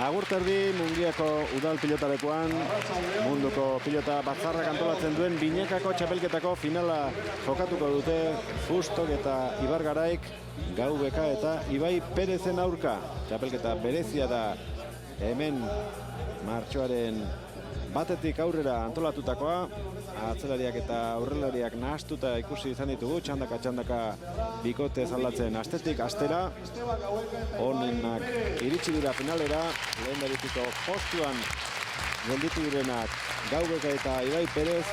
Agurterdi Mungiako udal pilotalekuan munduko pilota batzarrak antolatzen duen binekako txapelketako finala jokatuko dute Fustok eta Ibar Garaik Gau Beka eta Ibai Perezen aurka. Txapelketa berezia da hemen martxoaren batetik aurrera antolatutakoa. Atzelariak eta aurrelariak nahastuta ikusi izan ditugu, txandaka bikote aldatzen astetik astera. Honenak iritsi dira finalera, lehendabiziko postuan gelditu direnak Gau Beka eta Ibai Perez,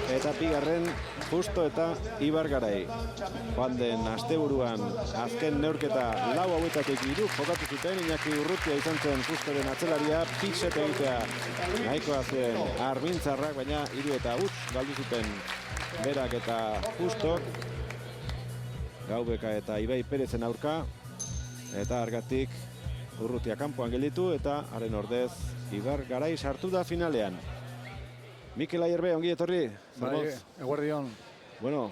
eta bigarren Fusto eta Ibar Garai. Joan den asteburuan azken neurketa 4-3 jokatu zuten. Iñaki Urrutia izan zen Fustoren atzelaria, pitxet egitea nahikoa zen Armintzarrak, baina 3-0 galdu zuten Berak eta Fustok. Gau Beka eta Ibai Perezen aurka, eta argatik Urrutia kanpoan gelditu eta haren ordez Ibar Garai sartu da finalean. Mikel Aierbe, ongi etorri. Bai, eguerdion. Bueno,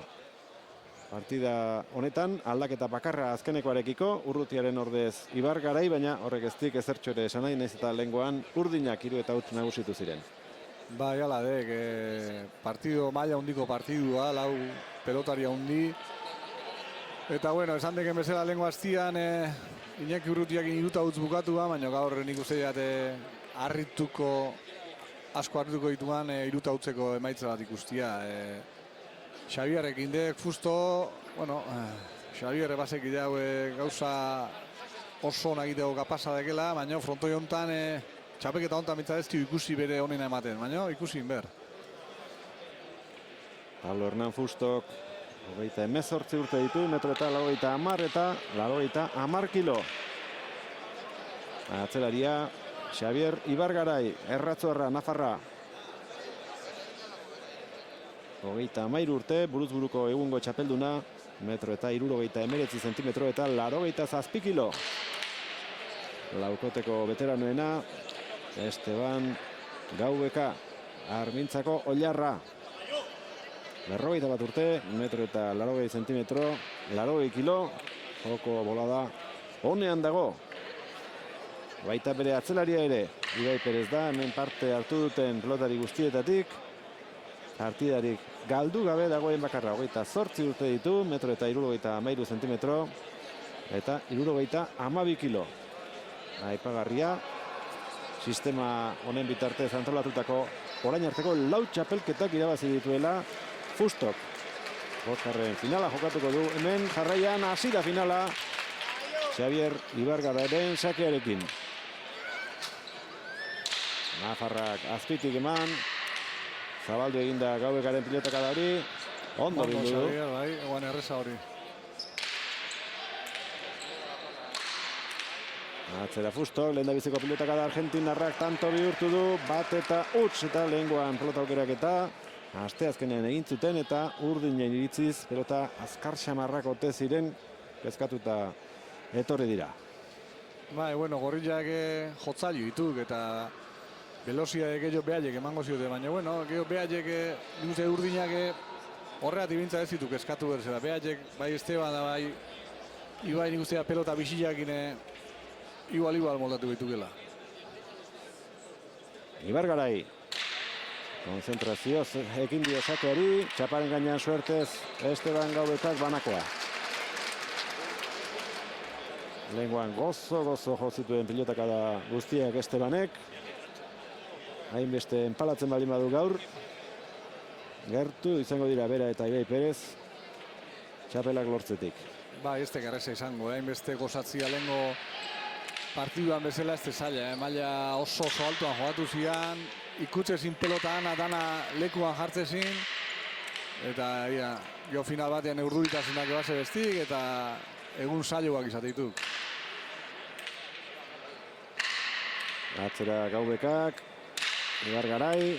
partida honetan aldaketa bakarra azkenekoarekiko, Urrutiaren ordez Ibar Garai, baina horrek eztik ezertxo ere esan nahi, naiz eta lehengoan urdinak 3-0 nagusitu ziren. Bai, ala dek, partido maila hundiko partidua, lau pelotaria hundi. Eta bueno, esan deken bezala lehengo hastian Iñaki Urrutiak 3 bukatua, baina gaur nik uste harrituko asko hartuko dituan 3-0 emaitza bat ikustia. Xabierrek indek Fusto, bueno, Xabierre basek idea gauza oso nagiteko kapasa dekela, baina frontoi honetan txapeketa honetan mitzadezki ikusi bere honena ematen, baina ikusi inber. Pablo Hernan Fustok 28 urte ditu, metro eta 80 eta 80 kilo. Atzelaria Xabier Ibar Garai, Erratzuarra, Nafarra. 33 urte, buruz buruko egungo txapelduna, metro eta 79 zentimetro eta 87 kilo. Laukoteko veteranoena, Esteban Gau Beka, Armintzako Ollarra. 41 urte, metro eta 80 zentimetro, 80 kilo, joko bolada honean dago. Baita bere atzelaria ere, Ibai Perez da, hemen parte hartu duten pelotari guztietatik. Partidarik galdu gabe dagoen bakarra, 28 urte ditu, metro eta 73 zentimetro, eta 72 kilo. Aipagarria, sistema honen bitartez antolatutako orain arteko 4 txapelketak irabazi dituela Fustok. Bosgarren finala jokatuko du, hemen jarraian hasi da finala Xabier Ibar Garairen sakearekin. Nafarrak azpitik eman, zabaldu eginda Gau Bekaren pilotaka da hori, ondo bildu du. Bai, eguan erreza hori. Atzera Fustok, lehen da biziko pilotaka da Argentinarrak tanto bihurtu du, bat eta huts eta lehengoan pelota aukerak eta aste azkenean egin zuten eta urdinen iritziz pelota azkar xamarrak ote ziren kezkatuta etorri dira. Bai, bueno, gorriak jotzailu dituk eta velozia gehiago behaiek emango ziote, baina bueno, gehiago behaiek nik urdinak horregatik bintza ez dituk eskatu berzela. Behaiek, bai Esteban da bai Ibai nik ustea pelota bisiakin igual moldatu bitukela. Ibar Garai konzentrazioz ekin dio sakeari, txaparen gainean suertez Esteban Gau Bekak banakoa. Lehengoan gozo jozituen pilotaka da guztiak Estebanek. Hainbeste enpalatzen baldin badu gaur. Gertu izango dira Bera eta Ibai Perez txapelak lortzetik. Ba, ez tekarreza izango, hainbeste gozatzia lehengo partiduan bezala ez tezaila. Maila oso altuan jogatu zian, ikutzezin pelota dana lekuan jartzezin. Eta gero final batean urduritazunak ebase bestik eta egun saioak izatetuk. Atzera Gau Bekak, Ibar Garai.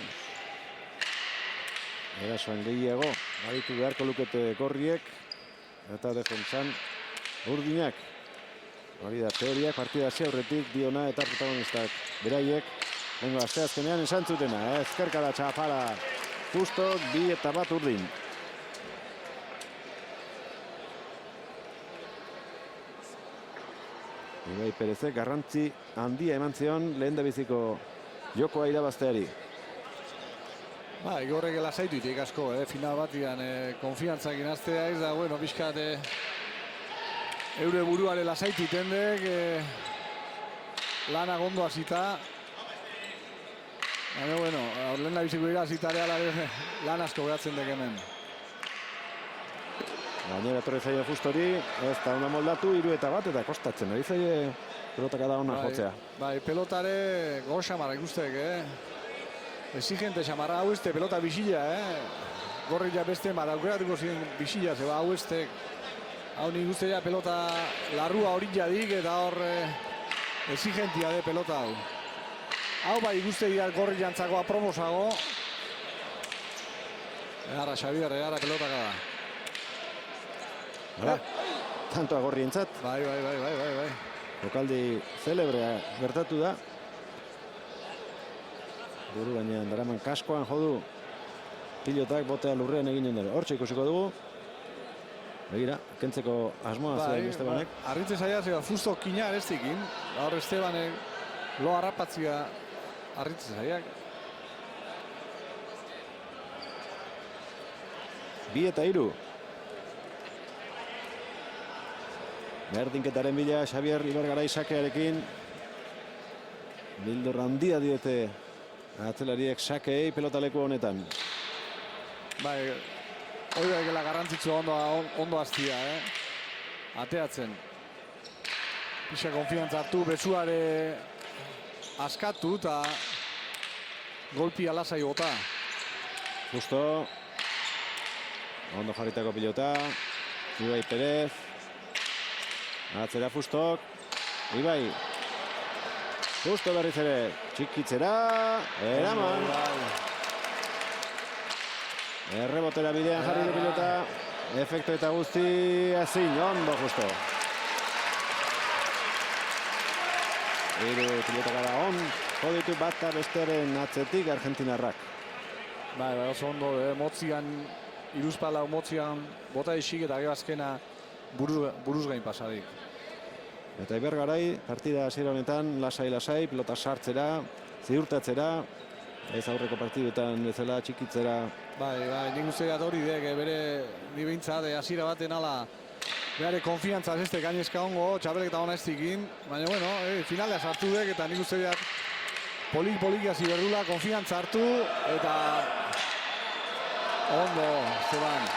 Erasoan gehiago, baditu beharko lukete gorriek. Eta defentsan urdinak. Hori da teoriak, partida hasi aurretik Diona eta protagonistak beraiek. Lengo asteazkenean esan zutena, ezkerka da txapala Fustok, 2 eta 1 urdin. Ibai Perezek garrantzi handia eman zion lehen da biziko jokoa irabazteari. Ba, igorrek lasaitu itek asko, final batian konfiantzak inaztea ez da, bueno, pixkat eure buruare lasaitu itendek, lana gondo hasita. Baina, bueno, lehen da biziko irazitarea lan asko behatzen dek hemen. Gainera torre zaio justori, ez da ona moldatu, 3-1 eta kostatzen, ari zaie pelotaka da ona jotzea. Bai, pelotare go xamarra ikustek, exigente xamarra, hau este pelota bisila, gorri ja beste mara aukeratuko ziren bisila, zeba hau estek. Hau nik uste ja pelota larrua hori jadik eta hor exigentia de pelota hau. Hau bai ikuste dira gorri jantzako aproposago. Ara Xabier, ara pelotaka da. Tantoa gorrientzat. Bai. Jokaldi celebrea gertatu da. Buru gainean daraman kaskoan jodu. Pilotak botea lurrean egin dut. Hortxe ikusiko dugu. Begira, kentzeko asmoa zuen Estebanek. Arritze zaila zeba fusto kina arestikin. Hor Estebanek lo harrapatzia arritze zaiak. 2-3. Berdinketaren bila Xabier Ibargarai sakearekin. Bildur handia diote atzelariek sakeei pelotaleku honetan. Bai, hori da egela garrantzitzu ondo hastia, ateatzen. Pixa konfiantza hartu, bezuare askatu eta golpi alasai bota. Justo. Ondo jarritako pilota. Ibai Perez. Atzera Fustok. Ibai. Justo berriz ere. Txikitzera. Eraman. Errebotera bidean jarri du pilota. Efekto eta guzti ezin. Ondo Justo. Hiru pilotaka da on. Joditu bata besteren atzetik Argentinarrak. Bai, oso ondo, motzian, iruzpalau motzian, bota esik eta gero azkena buruz gain pasadik. Eta Ibargarai, partida hasiera honetan, lasai, pilota sartzera, ziurtatzera, ez aurreko partiduetan bezala txikitzera. Bai, nik uste dut hori dek, bere nibeintzat, hasiera baten ala, behare konfiantza ez este gainezka ongo, txabelek eta hona ez dikin, baina, bueno, finalea sartu dek, eta nik uste dut polik hasi berdula, konfiantza hartu, eta ondo, Esteban.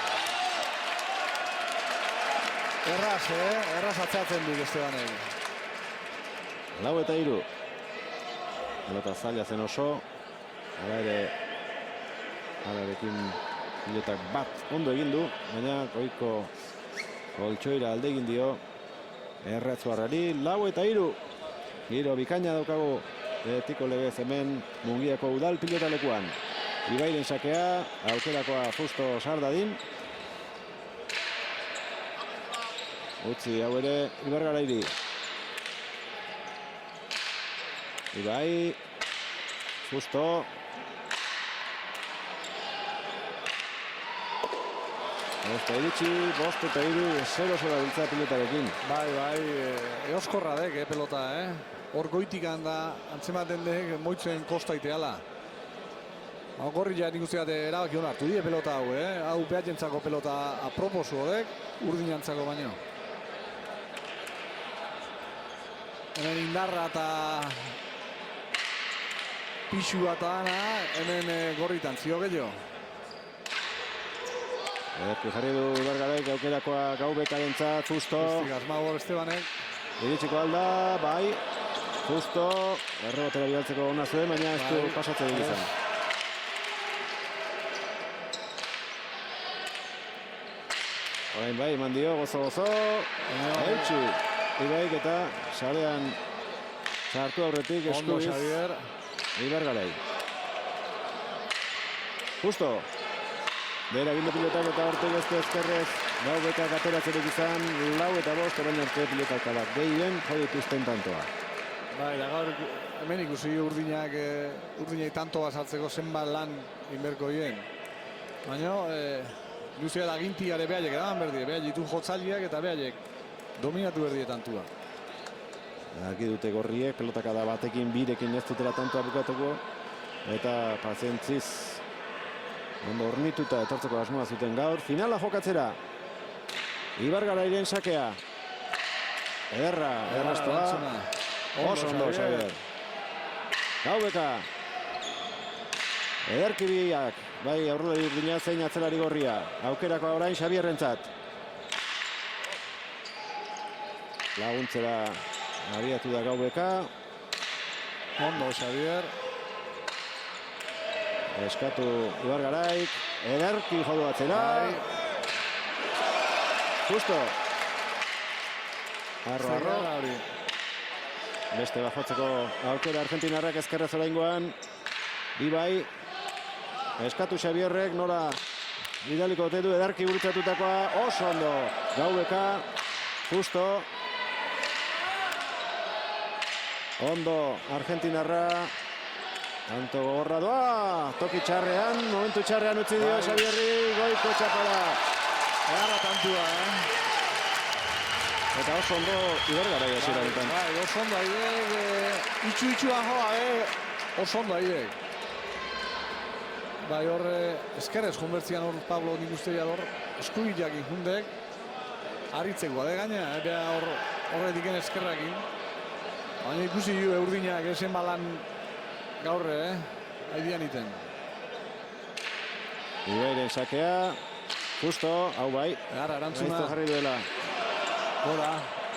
Erraz atzatzen dik Estebanek. 4-3. Pelota zaila zen oso. Hala ere, halarekin pilotak bat ondo egin du, baina goiko koltsoira alde egin dio Erratzuarrari. 4-3. Giro bikaina daukagu Betiko legez hemen Mungiako udal pilotalekuan. Ibairen sakea, aukerakoa Fusto Sardadin. Utzi hau ere Ibargarairi. Ibai. Fusto. Eta iritsi, 5-3, 0-0 biltza pilotarekin. Bai, eoskorra dek, pelota, Hor goitikan da, antzematen dek, moitzen kosta iteala. Gorri ja nik usteat erabaki hon hartu die pelota hau, Hau behatjentzako pelota aproposu hodek, urdinantzako baino. Hemen indarra eta pixua eta ana, hemen gorritan zio gehiago. Ederki jarri du Ibargaraik aukerakoa gau bekarentzat, Fusto. Asmagor Estebanek. Iritsiko alda, bai. Fusto, errebotera bidaltzeko ona zuen, baina ez du pasatzen dut izan. Orain bai, eman dio, gozo. Eutxi, Ibaik eta sarean sartu aurretik eskuiz. Ondo, Xavier. Ibargarai. Justo. Bera gindu pilotak eta hortik ezkerrez gau bekak ateratzerik izan 4-5, orain arte pilotak alak gehien jodituzten tantoa. Bai, da gaur hemen ikusi urdinak tanto basatzeko zenbat lan inberko hien. Baina, luzea da gintiare behaiek edaman berdi, behaiek ditu jotzaliak eta behaiek dominatu berdi tantua. Argi dute gorriek, pelotakada batekin, birekin ez dutela tanto abukatuko. Eta pazientziz ondo hornituta etortzeko asmoa zuten gaur. Finala jokatzera. Ibargarairen sakea. Ederra, erraztua. Oso ondo, Xavier. Gaubeka. Ederkibiak. Bai, aurrelari urdina zein atzelari gorria. Aukerako orain Xavierrentzat. Laguntzera abiatu da Gaubeka. Ondo, Xavier. Eskatu Ibargaraik. Ederki jodu atzera. Justo. Arro. Beste bajotzeko aukera Argentinarrak ezkerrez oraingoan. Ibai. Eskatu Xavierrek nola bidaliko ote du ederki gurutzatutakoa. Oso ondo. Gaubeka. Justo. Ondo Argentinarra. Tanto gogorra doa. Toki txarrean. Momentu txarrean utzi dio Xavierri. Goiko txapala. Egarra tantua, Eta oso ondo Ibargarai hasiera honetan. Bai, oso ondo aidek. Itxu-itxuan joa, oso ondo aidek. Bai, hor eskerrez junbertzian hor Pablo nik usteia hor eskubileak injundek. Aritzeko, gaina, eta horretik eskerrakin. Baina ikusi du Urdinak esen balan gaurre, haidian iten. Ibairen sakea, justo, hau bai. Gara, erantzuna. Gaizto jarri duela. Gora.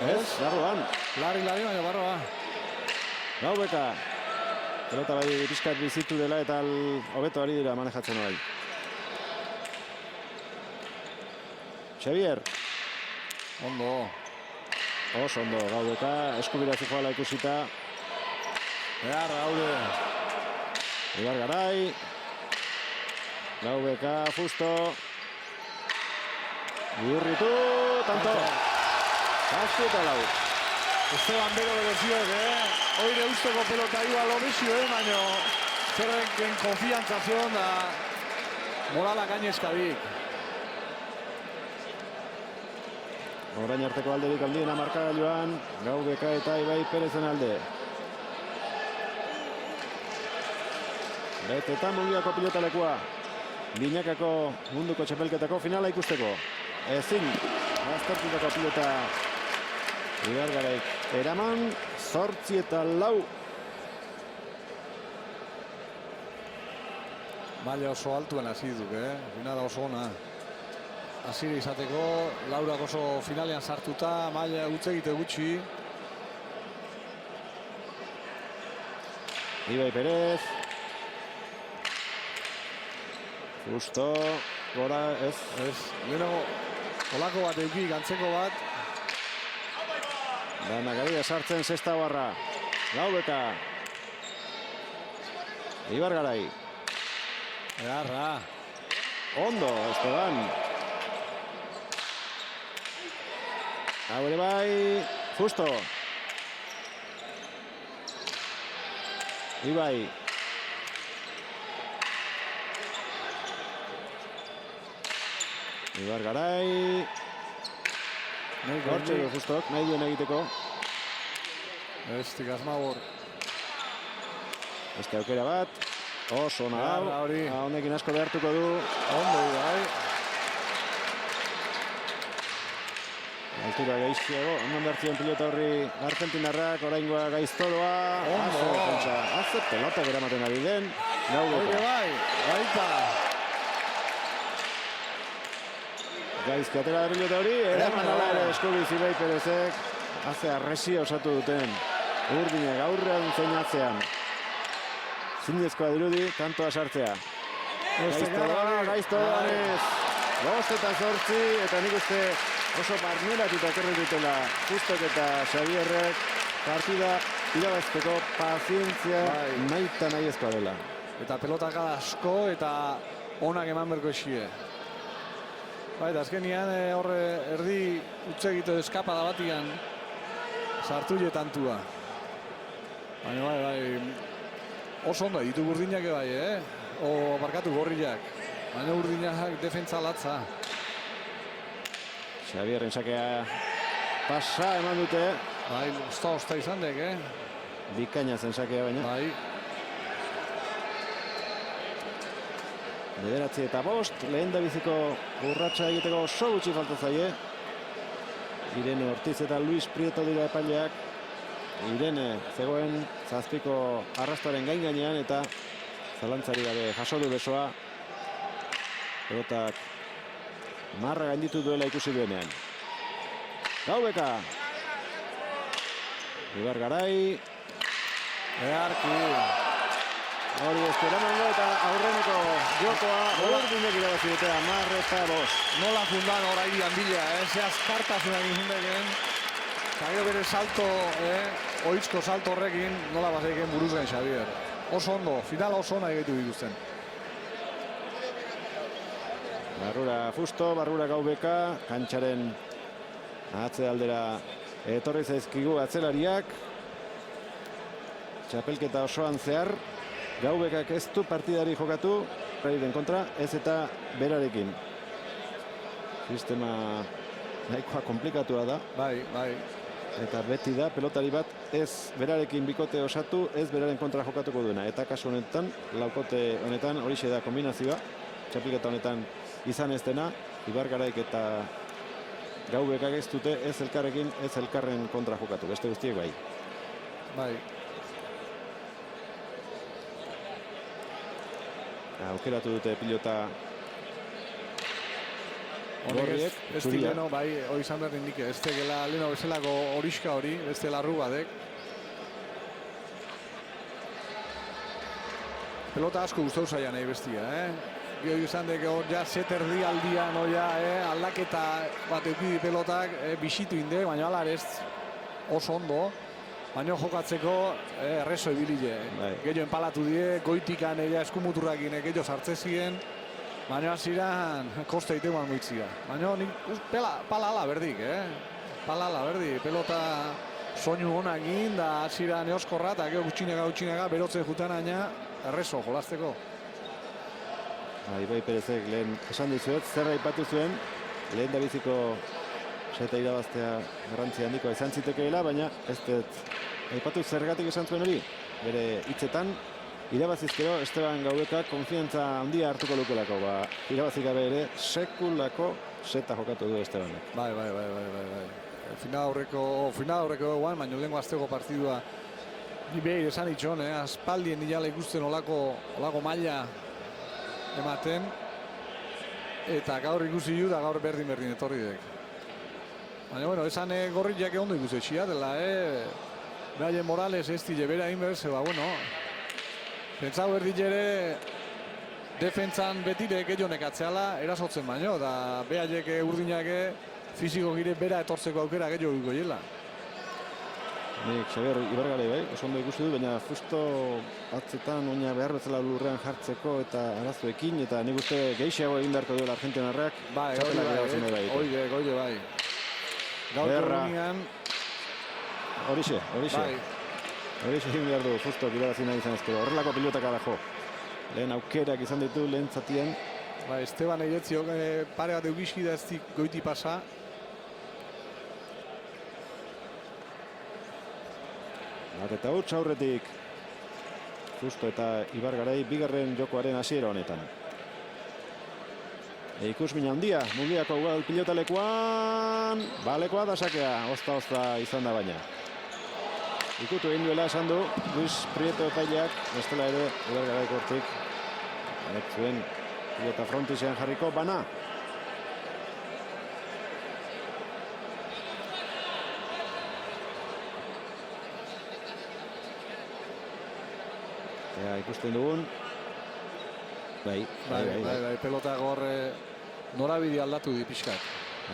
Ez, barruan. Lari, baina barroa. Gaubeka. Pelota bai pixkat bizitu dela eta hobeto ari dira manejatzen bai. Xavier. Ondo. Oso ondo, Gaubeka. Eskubirazi joala ikusita. Gara, haude. Ibargarai. Gaubeka, justo. Bihurritu, tanto. Zazpi eta lau. Esteban Bero berezioek, Oire usteko pelota iba lo bizio, baina zerreken konfiantzazion da morala gainezkadik. Orain arteko alderik handiena markagailuan, Gaubeka eta Ibai Perezen alde. Beteta mundiako pilotalekua. Binakako munduko txapelketako finala ikusteko. Ezin, aztertutako pilota Ibargaraik eraman, 8 eta 4. Maila oso altuen hasi duk, finala oso ona. Hasira izateko, Laurak oso finalean sartuta, maila utzegite gutxi. Ibai Perez. Justo, gora, ez. Lehenago, olako bat eukik, antzeko bat. Dana garida sartzen sexta barra. Gaubeka. Ibargarai. Egarra. Ondo, Esteban. Hau ere bai, justo. Ibai. Ibargarai. Hortxe du justok, nahi duen egiteko. Estik asmabor. Beste aukera bat. Oso ona hau. Honekin asko behartuko du. Ondo bai. Altura gaixiago. Ondo behartzen pilota horri Argentinarrak. Oraingoa gaiztoloa. Ondo. Haze pelota geramaten ari den. Oire bai. Baita. Gaizki atera da pilota hori, eraman ala ere eskubiz Ibai Perezek. Haze arresia osatu duten. Urdinak aurrean zein atzean. Zinezkoa dirudi, tantoa sartzea. Gaizto danez. 5 eta 8, eta nik uste oso barneratuta ekerri dutela Justok eta Xavierrek. Partida irabazteko pazientzia naita nahi ezkoa dela. Eta pelotaka asko eta onak eman berko esie. Baita, azkenian horre erdi utzegite eskapada batian sartu tantua. Baina bai, oso ondo ditu Urdinak bai, o barkatu gorriak. Baina Urdinak defentsa latza. Xavierren sakea pasa eman dute. Bai, osta izan dek, Bikaina zen sakea baina. Bai. 9-5, lehen da biziko urratsa egiteko oso gutxi falta zaie. Irene Ortiz eta Luis Prieto dira epaileak. Irene zegoen zazpiko arrastoaren gainean eta zalantzari gabe jaso du besoa. Pelotak marra gainditu duela ikusi duenean. Gaubeka. Ibargarai. Earki. Hori esperamango eta aurreneko jokoa ordinek irabazi dute 10-5. Nola fundan orai handia, ze azkartasuna egin deken. Eta gero bere salto, oitzko salto horrekin, nola bazaiken buruz gain Xavier. Oso ondo, final oso ona egitu dituzten. Barrura Fusto, Barrura Gaubeka, kantxaren atze aldera etorri zaizkigu atzelariak. Txapelketa osoan zehar. Gaubekak ez du partidari jokatu, Raiden kontra, ez eta berarekin. Sistema nahikoa komplikatua da. Bai. Eta beti da, pelotari bat ez berarekin bikote osatu, ez beraren kontra jokatuko duena. Eta kasu honetan, laukote honetan, horixe da kombinazioa. Txapelketa honetan izan ez dena, Ibargaraik eta Gaubekak ez dute ez elkarrekin, ez elkarren kontra jokatu. Beste guztiek bai. Bai. Aukeratu dute pilota Horrek ez dileno, bai, hori izan behar indik, ez tegela leno bezalako horiska hori, ez dela arrubadek. Pelota asko gustau zaian nahi bestia, Gio izan dek hor ja zeterdi aldian, aldaketa bat eukidi pelotak bisitu inde, baina alar ez oso ondo. Baina jokatzeko errezo ebilile. Gehiago enpalatu die, goitikan eskumuturrakin gehiago sartzezien. Baina hasieran koste iteguan goitzia. Baina pala ala berdik, Pala ala berdik. Pelota soinu honakin da hasieran eoskorra eta gero gutxinega berotze jutanaina errezo jolazteko. Ibai Perezek lehen esan dizuet, zer aipatu zuen, lehen da biziko seta irabaztea garrantzia handikoa izan zitekeela, baina ez dut aipatu zergatik esan zuen hori. Bere hitzetan, irabazizkero Esteban Gaubeka konfiantza handia hartuko lukelako. Irabazik gabe ere, sekulako seta jokatu du Estebanek. Bai. Final aurreko guan, baina lehenko azteko partidua ni behir esan itxon, aspaldien nilala ikusten olako maila ematen. Eta gaur ikusi du da gaur berdin etorri dek. Baina, bueno, esan gorriak ondo ikusi etxia dela, Naien Morales ez dile bera inberz, bueno, pentsau erdilere defentzan betire gehionek atzeala erasotzen baino, da behaiek urdinak fiziko gire bera etortzeko aukera gehiago goiela. Nik Xabier Ibargarai bai, oso ondo ikusi du, baina justo atzetan oina behar bezala lurrean jartzeko eta arazoekin, eta nik uste gehiago egin beharko duela Argentinarrak. Bai, goide bai. Gaur egunean Horixe. Bai. Horixe egin behar du, justo irabazi nahi izan ezkero. Horrelako pilotak adajo. Lehen aukerak izan ditu, lehen zatien. Bai, Esteban egetzi pare bat eugizki da ez goiti pasa. Eta huts aurretik Justo eta Ibargarai bigarren jokoaren hasiera honetan. Ikusmin handia, Mugiako pilotalekuan, balekoa da sakea, ozta izan da baina. Ikutu egin duela esan du, Luis Prieto epaileak, bestela ere, Ibargarai kortik. Zuen pilota frontisean jarriko, bana. Ikusten dugun. Bai, pelota gor norabide aldatu di pixkat.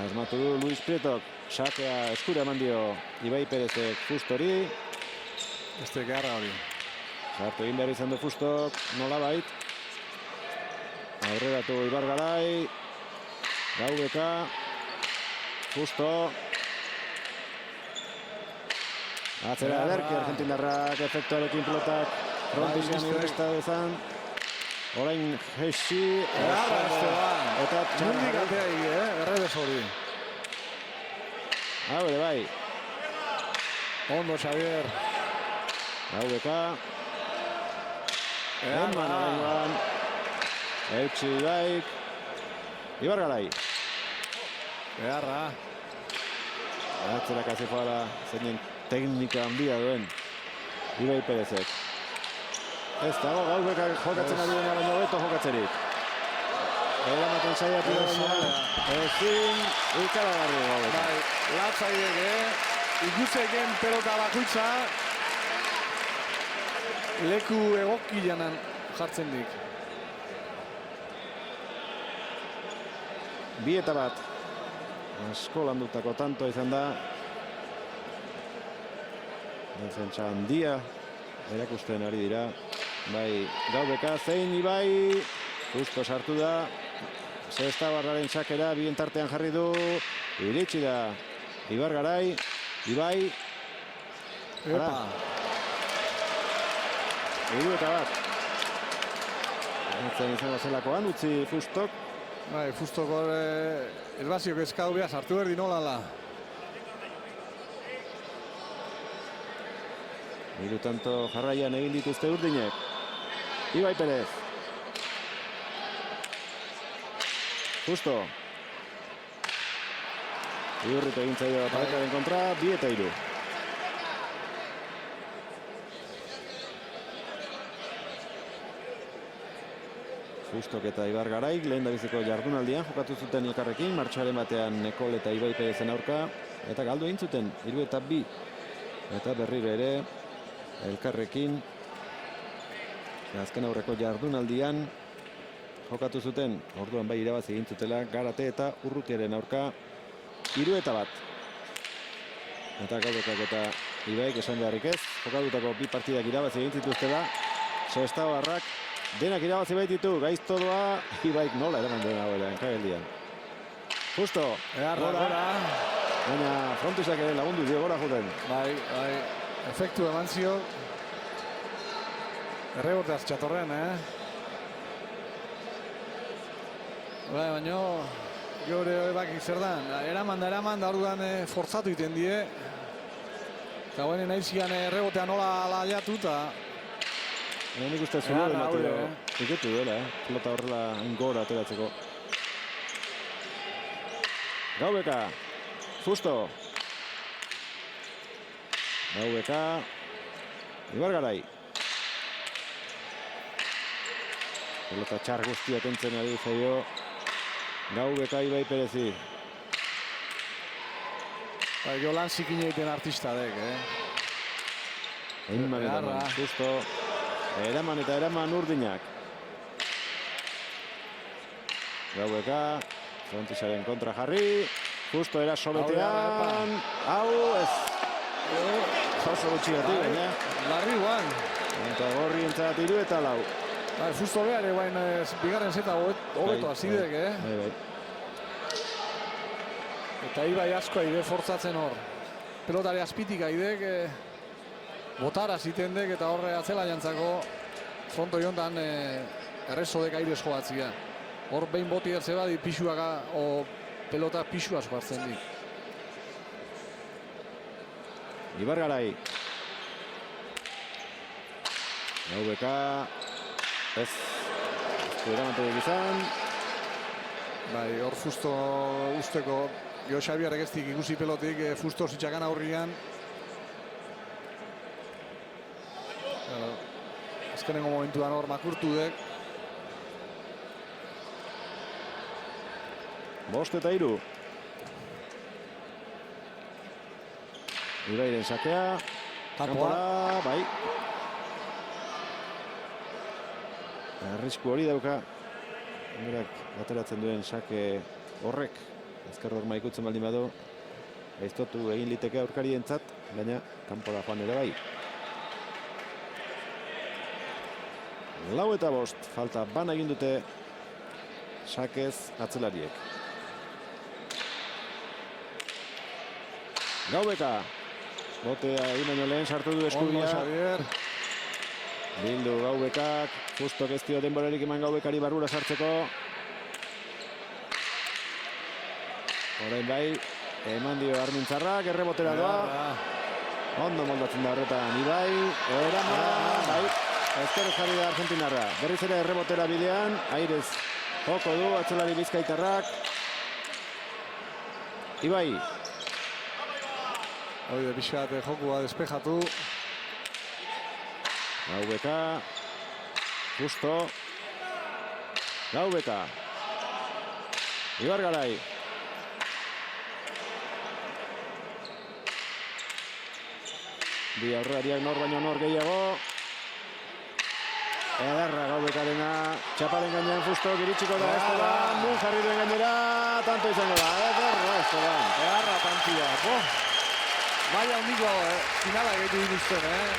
Asmatu du Luis Prietok, sakea eskura eman dio Ibai Perezek Fustori. Este garra hori. Sartu egin behar izan du Fustok, nolabait. Aurreratu Ibargarai. Gaubeka. Fusto. Atzera ederki argentindarrak efektuarekin pilotak. Frontisean irresta dezan. Orain Hesi. Eta txandik atea errebes hori. Bai. Ondo, Xavier. Gaubeka. Eman arengoan. Eutsi Ibaik. Ibargarai. Beharra. Atzera kasi joala zeinen teknika handia duen Ibai Perezek. Ez dago Gaubeka jokatzen ari dena baino hobeto jokatzerik. Eramaten saiatu da baina ezin ikaragarri Gaubeka. Bai, latzaidek, ikuseken pelota bakoitza leku egokianan jartzen dik. 2-1. Asko landutako tanto izan da. Defentsa handia erakusten ari dira. Bai, Gaubeka zein Ibai. Justo sartu da. Zestabarraren sakera bien tartean jarri du. Iritsi da Ibargarai. Ibai. Epa. 3-1. Etzen izango zelakoan, utzi Fustok. Bai, Fustoko elbaziok eskau behar sartu berdi nolala. 3 tanto jarraian egin dituzte urdinek. Ibai Perez. Justo. Iurrito egin zaio parekaren kontra, 2-3. Fustok eta Ibargaraik lehen dabiziko jardunaldian jokatu zuten elkarrekin, martxoaren batean Nekol eta Ibai Perezen aurka, eta galdu egin zuten 3-2. Eta berriro ere elkarrekin azken aurreko jardunaldian jokatu zuten, orduan bai irabazi egin zutela Garate eta Urrutiaren aurka 3-1. Eta Gaubekak eta Ibaik esan beharrik ez, jokatutako 2 partidak irabazi egin zituztela, Sestabarrak denak irabazi baititu, gaizto doa, Ibaik nola eraman duen hauela, enkageldian. Justo, gora. Baina Frontusak ere lagundu dio gora juten. Bai, efektu eman zio. Erreboteaz txatorren, Bai, baina gure bakik zer dan. Eraman da orduan forzatu iten die. Eta guainen nahi zian errebotea nola alaiatu eta Nik uste zulu ematio iketu duela, pelota horrela gora ateratzeko. Gaubeka, Fusto. Gaubeka, Ibargarai. Pelota txar guztia kentzen ari zaio. Gaubeka Ibai Perezi. Jo lan zikin egiten artista dek, Eman eta Fusto. Eraman eta eraman urdinak. Gaubeka, Frontisaren kontra jarri. Justo eraso betean. Hau ez. Oso gutxigatik, baina. Larri guan. Eta gorri entzat 3-4. Fusto behar, bigarren zeta hobeto azidek, Bai. Eta Ibai asko aide fortzatzen hor. Pelotari azpitik aidek. Botara ziten dek eta horre atzela jantzako fronto jontan errezodek airez joatzia. Hor behin boti ertze badi pixuaka o pelota pixua hartzen dik. Ibargarai. Gaubeka. Ez. Eramantek izan. Bai, hor Fusto usteko Jo Xabierrek ez dik ikusi pelotik Fusto zitxakan aurrian. Azkenengo momentuan hor makurtu dek. 5-3. Ibairen sakea. Kanpora, bai. Arrisku hori dauka. Berak ateratzen duen sake horrek. Ezker horma ikutzen baldin badu. Aiztotu egin liteke aurkarientzat, baina kanpora joan ere bai. 4-5, falta bana egin dute sakez atzelariek. Gaubeka. Botea egin baino lehen sartu du eskubia. Bildu Gaubekak. Justok ez dio denborarik eman Gaubekari barrura sartzeko. Orain bai, eman dio Armintzarrak, errebotera doa. Ondo moldatzen da horretan, Ibai, eraman, bai, ezker jarri da Argentinarra. Berriz ere errebotera bidean, airez joko du, atzelari bizkaitarrak. Ibai. Oide, pixkat jokua despejatu. Gaubeka. Justo. Gaubeka. Ibargarai. Bi aurrariak nor baino nor gehiago. Ederra Gaubekarena, txaparen gainean Fusto, giritsiko da Esteban, nun jarri duen gainera, tanto izango da, ederra Esteban. Egarra tantia, Baina hondiko finala gehitu dituzten,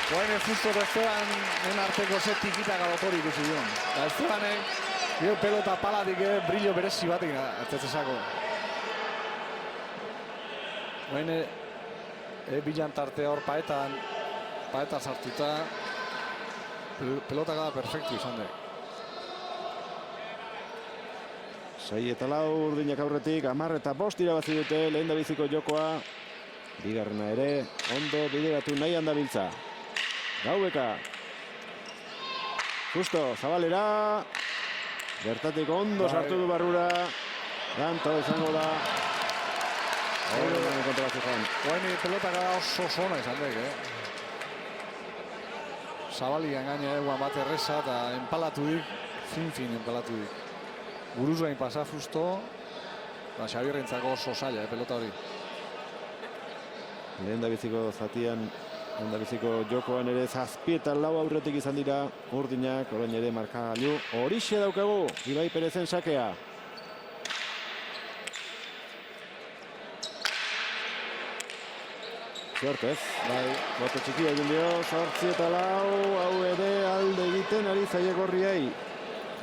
Guaine Fusto eta Estebanen arteko set tikita galotori ikusi duen. Estebanek, pelota palatik brillo berezi batik hartzezako. Guaine, bilan tartea hor paetan sartuta, pelota gara perfektu izan dek. 6 eta 4 urdinak aurretik, 10 eta 5 irabazi dute lehen dabiziko jokoa. Bigarrena ere, ondo bideratu nahi handabiltza. Gaubeka. Justo, Zabalera. Bertatik ondo sartu du barrura. Danto izango da. Guaini pelota gara oso zona izan dek, Zabalian gaina eguan bat erreza eta enpalatudik, fin enpalatudik. Buruz gain pasa Fusto, Xabierrentzako oso zaila, pelota hori. Lehen dabiziko zatian, lehen dabiziko jokoan ere 7 eta 4 aurretik izan dira urdinak, orain ere markagailu. Horixe daukagu, Ibai Perezen sakea. Suertez, bai, bote txikia egin dio, 8 eta 4, hau ere alde egiten ari zaie gorriei.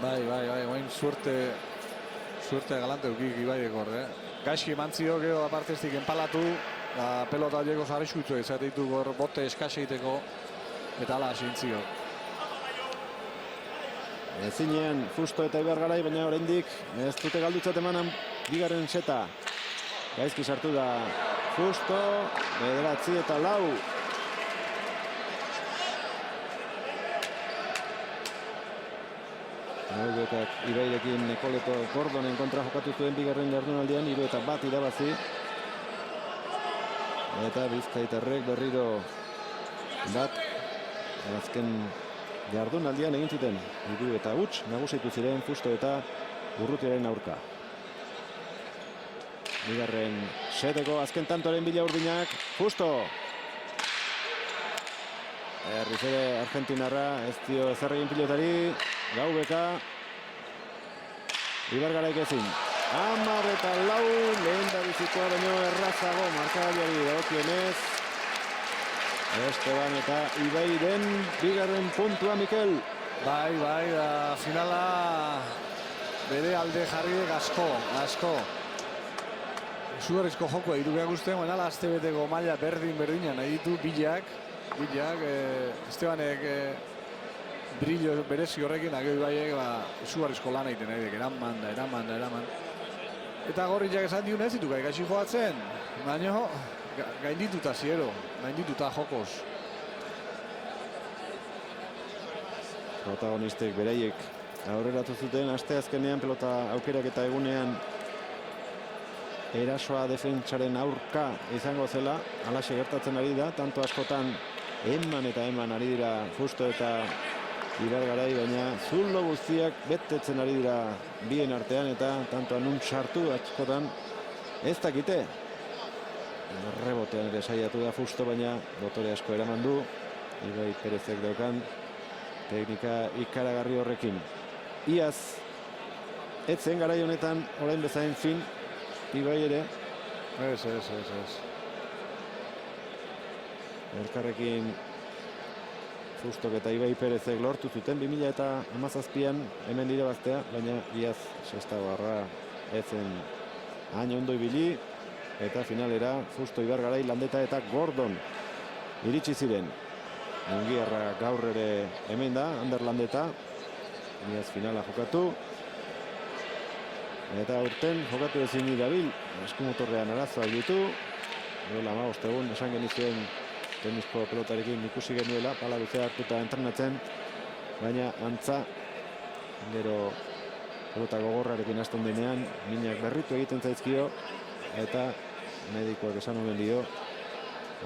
Bai, guain suerte galante eukik Ibai ekor, Gaizki emantzio geho aparteztik enpalatu, pelota horieko zarriskutzu izateitu gor bote eskase egiteko, eta ala asintzio. Ezinean Fusto eta Ibargarai, baina oraindik ez dute galdutzat emanan bigarren seta. Gaizki sartu da Fusto, 9 eta 4. Gaubekak Ibairekin Nekoleto Gordonen kontra jokatu zuen bigarren jardunaldian, 3 eta 1 irabazi. Eta bizkaitarrek berriro bat azken jardunaldian egin zuten 3 eta 1 nagusitu ziren Fusto eta Urrutiaren aurka. Bigarren seteko azken tantoren bila urdinak, Fusto. Berriz ere Argentinarra, ez dio ezer egin pilotari, Gaubeka. Ibargaraik ezin. 10 eta 4, lehen dabizikoa baino errazago markagailuari dagokionez. Esteban eta Ibairen bigarren puntua, Mikel. Bai, da finala bere alde jarri asko. Zugarrizko jokoa irugeak ustean, baina azte beteko maila berdina nahi ditu bilak. Estebanek brillo berezi horrekin, agio Ibaiek zugarrizko lan egiten nahi dek, eraman. Eta gorritxak esan diun ez ditu gaikaxi joatzen, baina gaindituta ziero, gaindituta jokoz. Protagonistek beraiek aurreratu zuten, aste azkenean pelota aukerak eta egunean erasoa defentsaren aurka izango zela, alaxe gertatzen ari da, tanto askotan eman ari dira Fusto eta Ibargarai, baina zulo guztiak betetzen ari dira bien artean eta tanto anun sartu askotan ez dakite. Rebotean ere saiatu da Fusto, baina dotore asko eraman du, Ibai Perezek daukan teknika ikaragarri horrekin. Iaz, etzen garai honetan orain bezain fin, Ibai ere. Ez. Elkarrekin Fustok eta Ibai Perezek lortu zuten 2017an hemen irabaztea, baina iaz sextagoarra etzen hain ondo ibili eta finalera Fusto, Ibargarai, Landeta eta Gordon iritsi ziren. Mungiarra gaur ere hemen da, Ander Landeta, iaz finala jokatu. Eta urten jokatu ezin dabil, eskumotorrean arazoak ditu. Duela 15 egun esan genizuen tenisko pelotarekin ikusi genuela, pala luzea hartuta entrenatzen, baina antza, gero pelota gogorrarekin hasten denean, minak berritu egiten zaizkio, eta medikoak esan omen dio,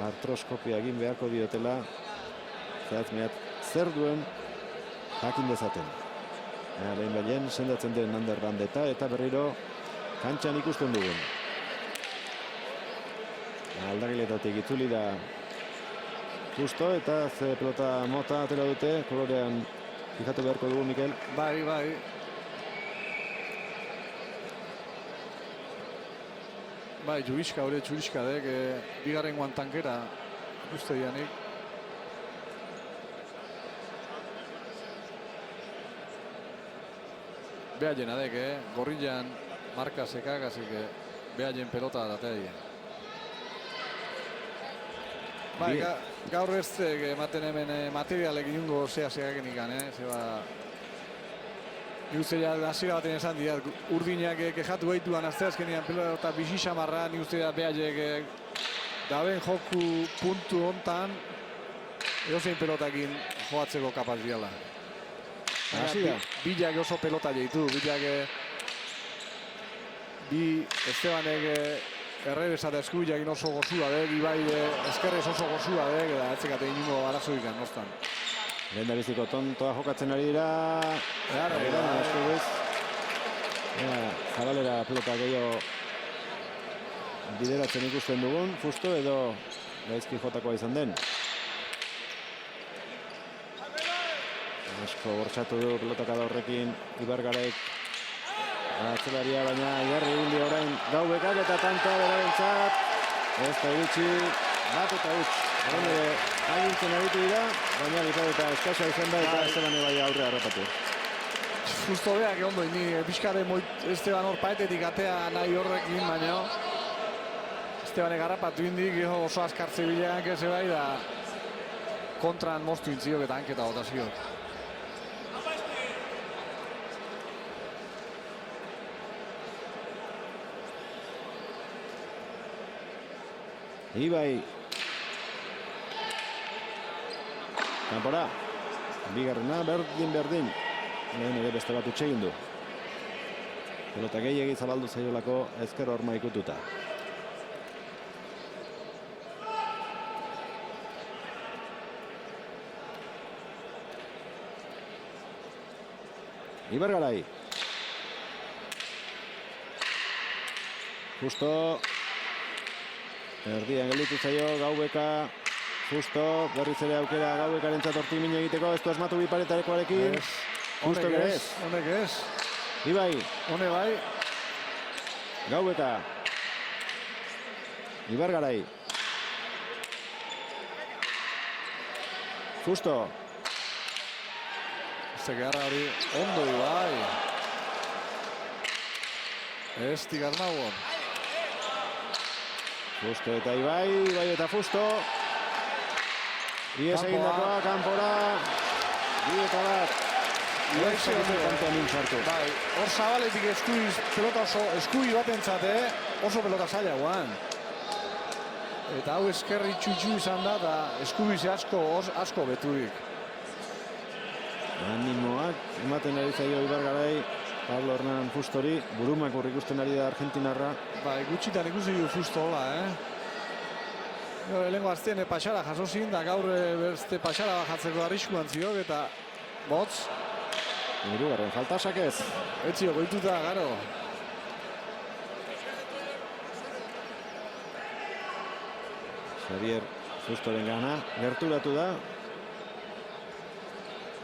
artroskopia egin beharko diotela, zehatz zer duen jakin dezaten. Lehen baien, sendatzen den Ander Landeta, eta berriro kantxan ikusten dugun. Aldagiletatik itzuli da Justo, eta ze pelota mota atera dute, kolorean fijatu beharko dugu, Mikel. Bai. Bai, Juriska hori Juriska dek, bigarren guantankera ikuste dianik. Behaien adek, gorrillan marka sekak, así que behaien pelota datea. Bai, gaur ez ematen hemen materialek inungo zea-zeaken ikan, zeba... Niuste ja, hasiera baten esan dira, urdinak kejatu behituan azteazkenian pelota bixi xamarra, niuste ja behaiek daben joku puntu hontan edozein pelotakin joatzeko kapaz diala. Bilak oso pelota jeitu, bi Estebanek errebesa da eskubiak oso gozua dek, Ibai eskerrez oso gozua dek, eta etzekate inungo arazoik nostan. Lehen da biziko tontoa jokatzen ari dira. Zabalera pelota gehiago bideratzen ikusten dugun, Justo edo gaizki jotakoa izan den. Asko bortxatu du pelotakada horrekin Ibargaraik atzelaria, baina Igarri hildi orain Gaubekak eta tanta berarentzat. Ez da iritsi bat eta huts. Horren ere agintzen aritu dira, baina eta eskasa izan da eta Esteban bai aurre harrapatu. Justo beak ondo, ni pixkare Esteban hor paetetik atea nahi horrekin, baina Estebanek harrapatu indik, oso askartze bilean ez bai da kontran moztu intziok eta hanketa botaziok. Ibai kanpora, bigarrena berdin. Lehen ere beste bat utxegin du. Pelota gehiagi zabaldu zaiolako ezker horma ikututa. Ibargarai. Justo. Erdian gelditu zaio Gaubeka. Justo, berriz ere aukera Gaubekaren hortik min egiteko, ez du asmatu biparetarekoarekin. Justo ere ez. Honek ez. Ibai. Hone bai. Gaubeka. Ibargarai. Justo. Zegarra hori ondo Ibai. Ez tigarnago. Justo eta Ibai eta Justo. Ies egindakoa, kanpora. Bi eta bat. Ibai kanpoan nintzartu. Bai, hor zabaletik pelota oso eskubi bat entzate, oso pelota zaila guan. Eta hau eskerri txutxu izan da, eta eskubize asko beturik. Animoak ematen ari zaio Ibargarai, Pablo Hernan Justori, burumak ikusten ari da Argentinarra. Bai, gutxitan ikusi du Justo hola, Lehenko azten pasara jaso zin, da gaur beste pasara bajatzeko arriskuan ziok, eta botz. Hirugarren faltasak ez. Etzio, goituta, garo. Xavier Justoren gana, gerturatu da.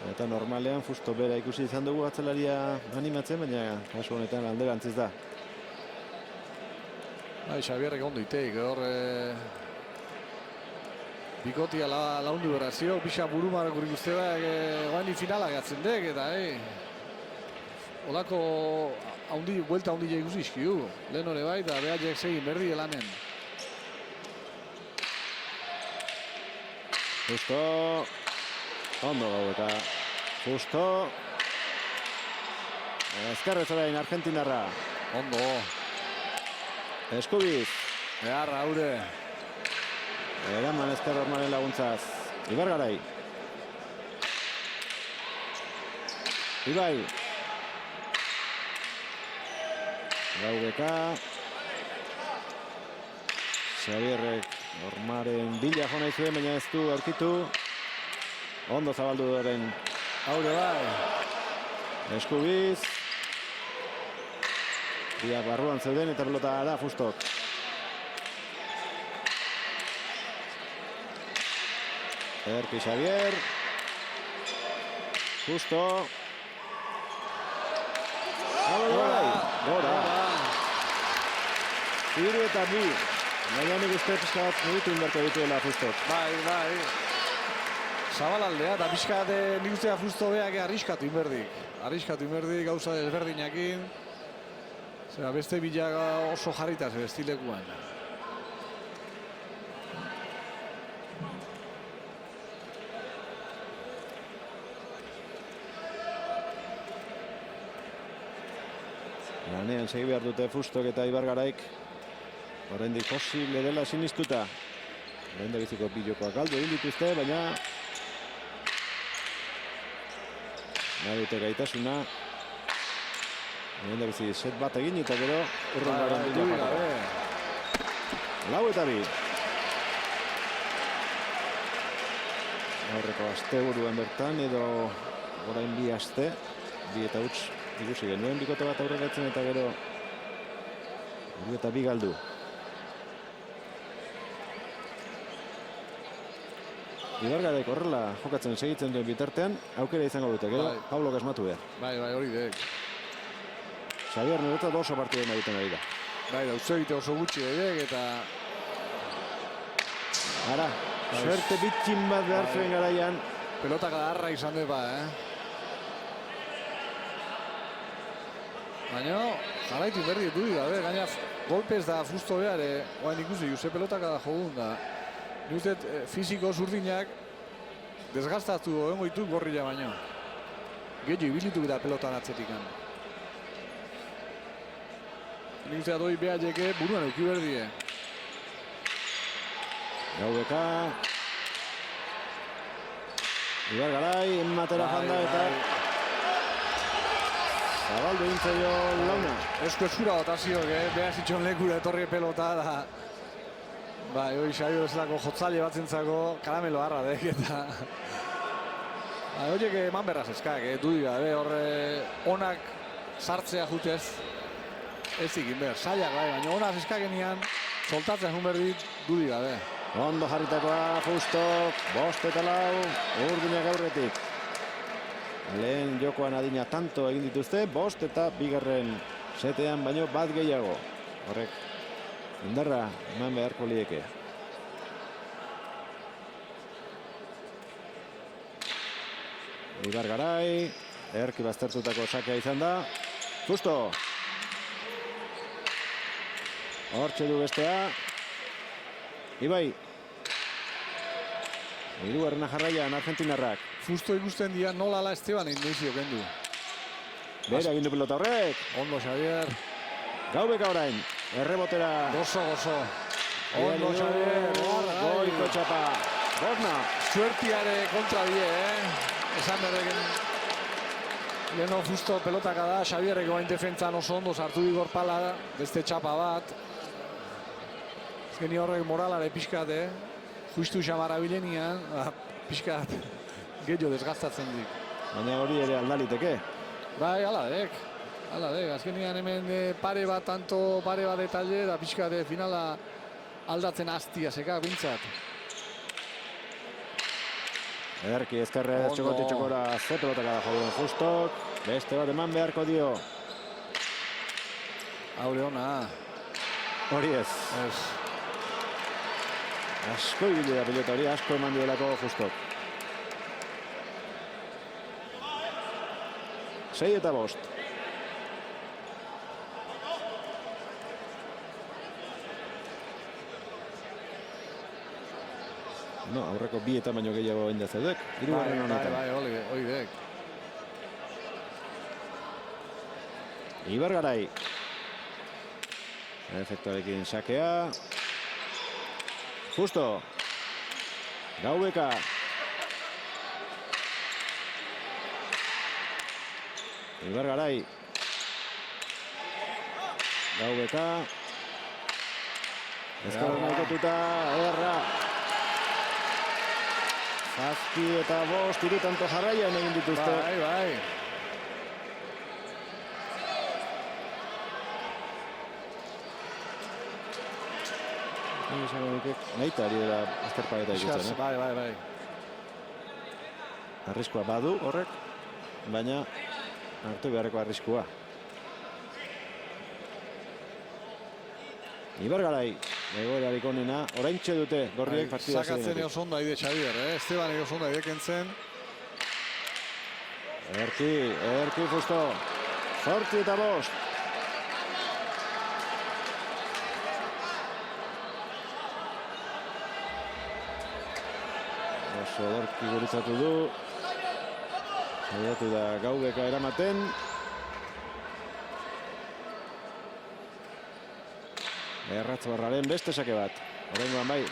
Eta normalean Justo bera ikusi izan dugu atzelaria animatzen, baina kasu honetan alderantziz da. Bai, Xavierrek ondo iteik, hor... Bikotia laundu berazio, pixa burumar gurik uste da, guaini finala gatzen dek, eta olako buelta haundi ikusi izkiu. Lehen hori bai, da behaiek segin berdi elanen. Justo, ondo gau eta Justo. Ezkerrez orain Argentinarra. Ondo. Eskubiz. Beharra, haure. Eraman ezker hormaren laguntzaz. Ibargarai. Ibai. Gaubeka. Xabierrek hormaren bila jo nahi zuen, baina ez du aurkitu. Ondo zabaldu doren. Haure bai. Eskubiz. Biak barruan zeuden eta pelota da Fustok. Ederki Xavier. Justo. Gora. Hiru eta bi. Baina nik uste pixkat mugitu inberko dituela Fustok. Bai. Zabalaldea, eta pixkat nik ustea Fusto beak arriskatu inberdik, gauza desberdinakin. Zera, beste bilaga oso jarritaz estilekuan. Lanean segi behar dute Fustok eta Ibargaraik. Oraindik posible dela sinistuta. Lehen da biziko bilokoak galdu egin dituzte, baina nahi dute gaitasuna. Lehen da bizi set bat egin eta gero urrungaren bila jateko. 4 eta 2. Aurreko aste buruan bertan edo orain 2 aste. 2 eta huts ikusi genuen bikote bat aurreratzen eta gero 2 eta 2 galdu. Ibargarek horrela jokatzen segitzen duen bitartean, aukera izango dute, gero Pablo kasmatu behar. Bai, hori dek. Xavier niretzat oso partiduen egiten ari da. Bai, da uste egite oso gutxi edek eta... Ara, suerte bitxin bat behar zuen garaian. Pelotak adarra izan dut ba, Baina, jarraitu berdi du da, gaina golpez da Fusto behar, oain ikusi, Jose pelotak da jogun da. Nik uste fiziko zurdinak desgastatu egongo ditu gorrila baino. Gehiago ibilitu da pelotan atzetikan. Nik uste doi behar jeke buruan euki berdie. Gaubeka. Ibargarai, enmatera janda eta... Zabaldu intzaio launa. Esko eskura botazioak, behar zitxon lekura etorri pelota da. Bai, hori Xaio bezalako jotzale batzentzako karamelo harra dek eta... Horiek eman berraz eskak, dudi gabe, horre onak sartzea jutez. Ez ikin behar, saiak bai, baina onak eskakenian soltatzen jun berdit dudi gabe. Ondo jarritakoa Fustok, 5 eta 4, urdinak aurretik. Lehen jokoan adina tanto egin dituzte, 5 eta 2. setean baino bat gehiago. Horrek indarra eman beharko lieke. Ibargarai, erki baztertutako sakea izan da. Fusto. Hortxe du bestea. Ibai. Hirugarrena jarraian argentinarrak. Fusto ikusten dira nola ala Esteban indizio kendu. Bera egin du pelota horrek. Ondo Xavier. Gaubeka orain. Errebotera. Gozo. Ondo Xavier. Goiko txapa. Borna. Suertiare kontra die, Esan berreken. Leno Fusto pelotaka da. Xavierreko bain defentzan oso ondo sartu digor pala. Beste txapa bat. Ezkeni horrek moralare pixkat, Justu xamarra bilenian, pixkat gehiago desgastatzen dik. Baina hori ere aldaliteke. Bai, ala dek. Azkenian hemen pare bat detalle, da pixkat finala aldatzen hastia zeka, bintzat. Ederki ezkerrez txokora ze pelotaka da joden Fustok. Beste bat eman beharko dio. Haure ona. Hori ez. Asko ibili da pilota hori, asko eman diolako Fustok. 6 eta 5. No, aurreko 2 eta baino gehiago inda zeudek. Hirugarren honetan. Bai, hori dek. Ibargarai. Efektuarekin sakea. Justo. Gaubeka. Ibargarai. Gaubeka. Ezkerra nahikotuta, erra. 7 eta 5 hirutanto jarraian egin dituzte. Bai. Nahita ari dela azterpageta ikusten. Bai. Arriskua badu horrek, baina hartu beharreko arriskua. Ibargarai, egoerarik onena, oraintxe dute gorriek partida zen. Sakatzen eos ondo aide Xavier, Esteban eos ondo aideken zen. Erki Fusto, 8 eta 5. Oso Erki gurutzatu du. Saiatu da Gaubeka eramaten. Erratzbarraren beste sake bat. Oraingoan bai,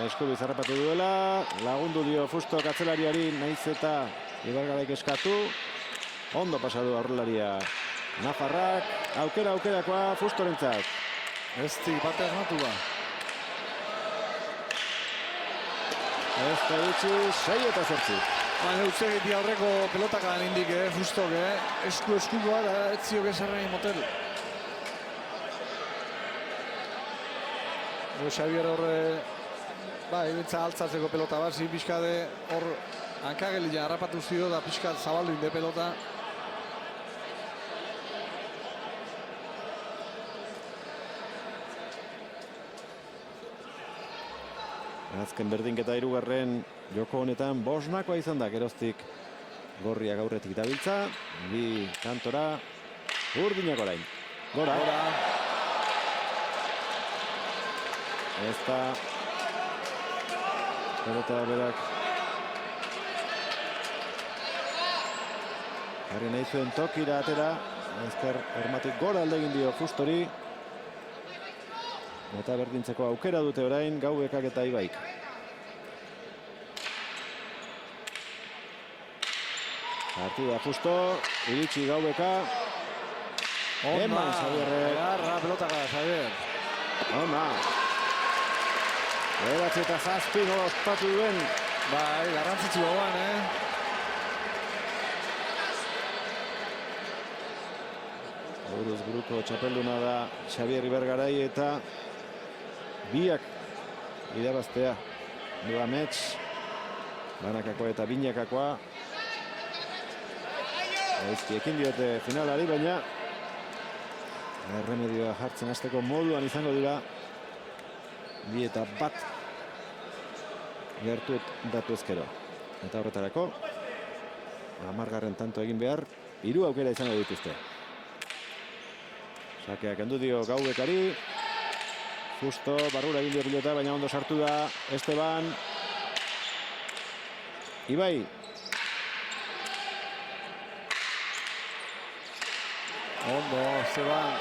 eskubi zarrapatu duela. Lagundu dio Fusto katzelariari, naiz eta Ibargaraik eskatu. Ondo pasadu aurrelaria Nafarrak. Aukerakoa Fustorentzat. Eztik bate asmatu ba. Ez da itxi, 6 eta 8. Baina utzegiti aurreko pelotaka indik, Fustok, eskukoa da ez zioke zerrein motel. Xavier horre, ibintza altzatzeko pelota bat, pixkade hor hankagelian harrapatu zio da pixkat zabaldu inde pelota. Azken berdinketa 3. joko honetan bosnakoa izan da, geroztik gorriak aurretik dabiltza. Bi kantora, urdinak orain. Gora. Ez da pelota berak jarri nahi zuen tokira atera. Ezker ermatik gora alde egin dio Fustori. Eta berdintzeko aukera dute orain Gaubekak eta Ibaik. Hartu da Fusto, iritsi Gaubeka. Eman Xabierre. Garra pelotaka Xavier. Ona. 9 eta 7 nola ospatu duen. Bai, garrantzitsu hauan, Buruz buruko txapelduna da Xavier Ibargarai eta biak irabaztea. Dua mets, banakakoa eta binakakoa. Ekin diote finalari, baina erremedioa jartzen hasteko moduan izango dira. 2 eta 1 gertu datu ezkero. Eta horretarako 10. tanto egin behar, 3 aukera izango dituzte. Sakeak kendu dio Gaubekari. Fusto barrura egin dio pilota, baina ondo sartu da Esteban. Ibai. Ondo, Esteban.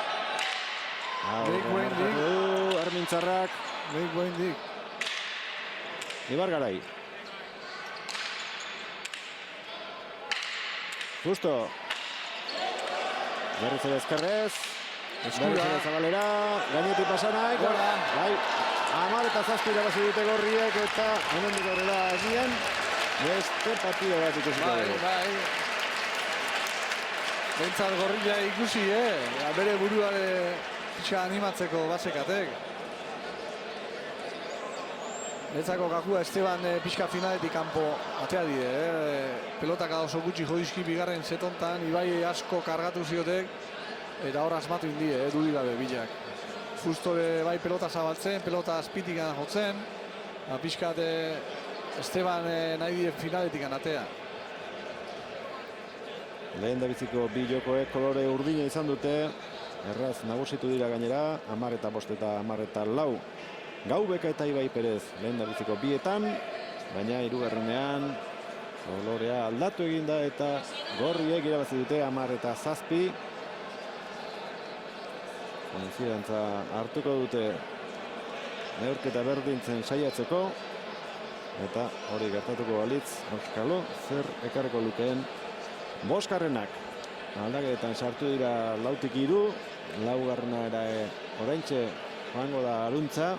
Armintzarrak. Ibargarai. Fusto. Berriz ere ezkerrez. Berriz ere zabalera. Gainetik pasanaik. Bai. 10 eta 7 irabazi dute gorriek eta hemendik aurrera agian beste partida bat ikusiko dugu. Bai. Bentsat gorrila ikusi, bere buruare pixka animatzeko basekatek. Netzako kakua Esteban pixka finaletik kanpo atea dire. Pelotaka oso gutxi joizki bigarren setontan, Ibai asko kargatu ziotek, eta hor asmatu indi, dudi gabe bilak. Fustore bai pelota zabaltzen, pelota azpitik jotzen, pixkat Esteban nahi die finaletik atea. Lehen da biziko bi jokoek kolore urdina izan dute. Erraz nagusitu dira gainera, 10 eta 5 eta 10 eta 4. Gaubeka eta Ibai Perez lehen da biziko bietan, baina 3. kolorea aldatu eginda eta gorriek irabazi dute 10 eta 7. Konfidantza hartuko dute neurketa berdintzen saiatzeko. Eta hori gertatuko balitz, auskalo, zer ekarriko lukeen boskarrenak. Aldaketan sartu dira 4-3, laugarrena ere oraintxe joango da Aruntza.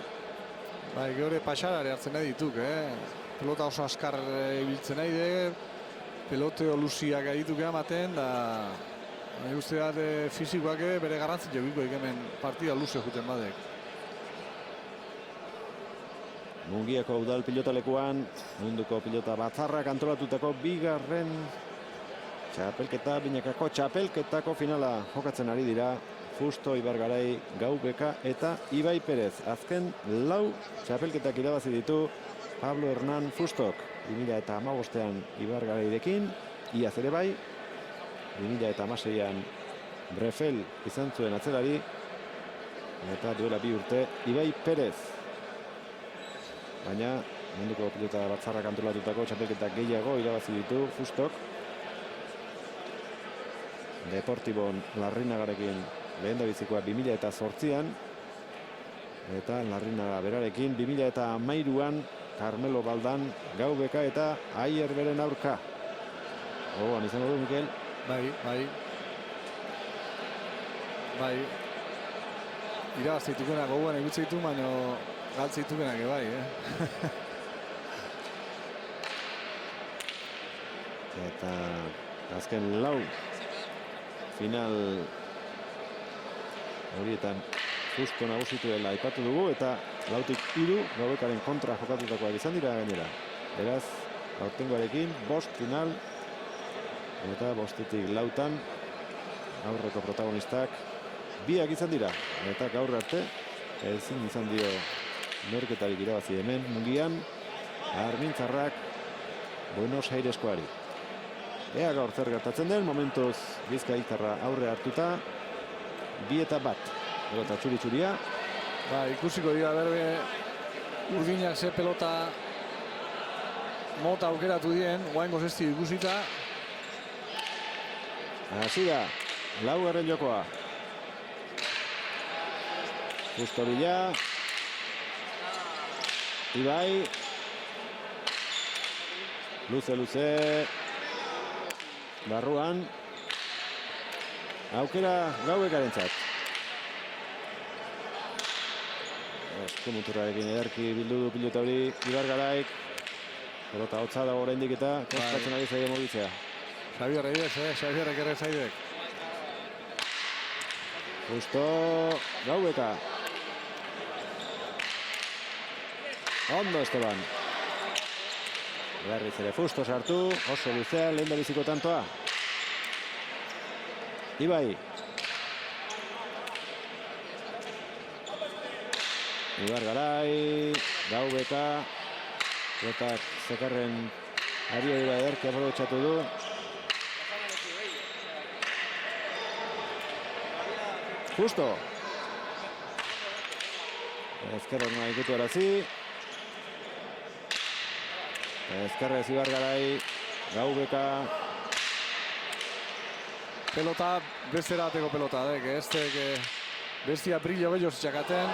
Bai, gehore pasarare hartzen nahi dituk, pelota oso askar ibiltzen nahi de, peloteo luziak dituk ematen, da nahi uste bat fizikoak bere garrantzit jokiko hemen partida luze juten badek. Mungiako udal pilotalekuan, munduko pilota batzarrak antolatutako bigarren txapelketa, Binakako txapelketako finala jokatzen ari dira Fusto, Ibargarai, Gaubeka eta Ibai Perez. Azken 4 txapelketak irabazi ditu Pablo Hernán Fustok. 2015an Ibargarairekin, iaz ere bai. 2016an Brefel izan zuen atzelari. Eta duela 2 urte Ibai Perez. Baina munduko pilota batzarrak antolatutako txapelketak gehiago irabazi ditu Fustok. Deportibon Larrinagarekin lehendabizikoa 2008an eta Larrinaga berarekin 2013an Carmelo Baldan, Gaubeka eta Aier beren aurka. Gogoan izango du, Mikel? Bai. Irabazteitukenak gogoan egutzeitu, baina galtzeitukenak bai, Eta azken 4 final horietan Fusto nagusitu dela aipatu dugu eta 4-3 Gaubekaren kontra jokatutakoak izan dira gainera. Beraz, aurtengoarekin 5 final eta 5-4 aurreko protagonistak biak izan dira. Eta gaur arte ezin izan dio norketarik irabazi hemen Mungian Armintzarrak Buenos Aireskoari. Ea gaur zer gertatzen den, momentuz Bizkaitarra aurre hartuta 2-1. Pelota txuri-txuria. Ikusiko dira berbe urdinak ze pelota mota aukeratu dien, guaingo zesti ikusita. Hasi da, 4. jokoa. Justo bila. Ibai. Luze. Barruan. Aukera Gaubekarentzat. Komuturrarekin ederki bildu du pilota hori Ibargaraik. Pelota hotza dago oraindik eta koskatzen ari zaie mugitzea. Xabier Reyes, Xabierrek ere zaidek. Justo Gaubeka. Ondo Esteban. Berriz ere Fusto sartu, oso luzea lehendabiziko tantoa. Ibai. Ibargarai, Gaubeka, pelotak zekarren abiadura ederki aprobetxatu du. Justo. Ezkerren nahi ikutu arazi. Ezkerrez Ibargarai, Gaubeka. Pelota beste erateko pelota, bestia brillo bello txakaten.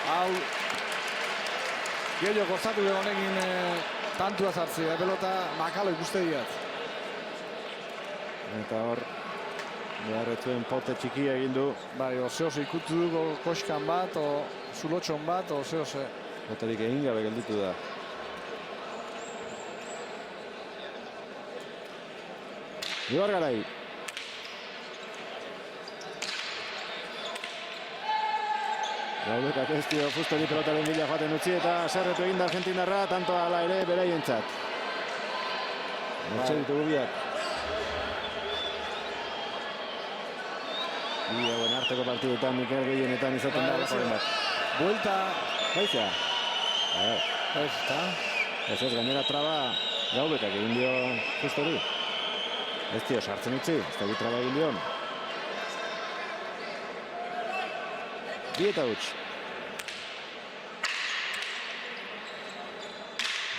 Hau, gehiago kostatu honekin tantua zartzea, pelota makalo ikuste diat. Eta hor, beharretzuen pote txikia egin du. Bai, oso ikutu dugu koskan bat, o zulotxon bat, oso. Poterik egin gabe gelditu da. Ibargarai. Gaubekak ez dio Fustori pelotaren bila joaten utzi eta serretu egin da Argentinarra, tanto ala ere beraientzat. Hortxe ditugu biak. Bi hauen arteko partidetan Mikel gehienetan izaten da lakoren bat. Buelta. Baizea. Ez gainera traba Gaubekak egin dio Fustori. Ez dio sartzen utzi, ez da traba egin dion. Bieta huts.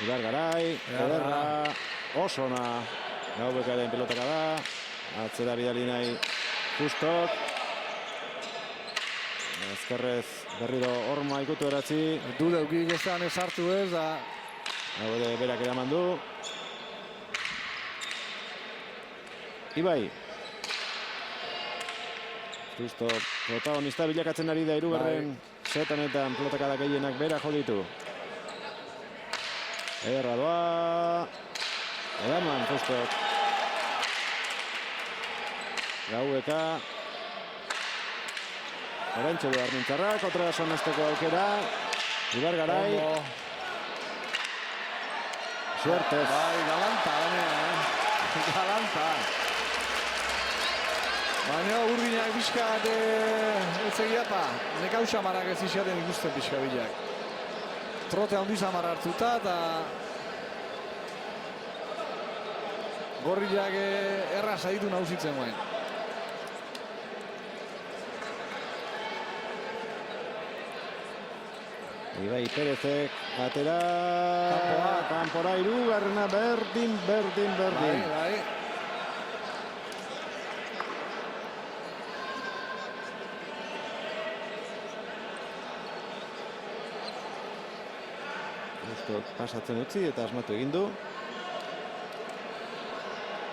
Ibargarai, ederra, oso ona Gaubekaren pelotaka da. Atzera bidali nahi Fustok. Ezkerrez berriro horma ikutu eratzi. Dudeukik ezan esartu ez da. Hau ere berak eraman du. Ibai. Justo protagonista bilakatzen ari da hirugarren set honetan, pelotakada gehienak bera jo ditu. Ederra doa. Eraman, justo. Gaueka. Oraintxe du Armintzarrak, otra sonazteko aukera. Ibar Garai. Suertez. Bai, galanta, galanta. Baina urdinak bizkat ez egiapa. Nekau xamarak ez izaten ikusten pixka bilak. Trote handi xamar hartuta eta gorriak erra zaitu nausitzen guen. Ibai Perezek atera. Kanpora hirugarrena berdin. Bai. Justo pasatzen utzi eta asmatu egin du.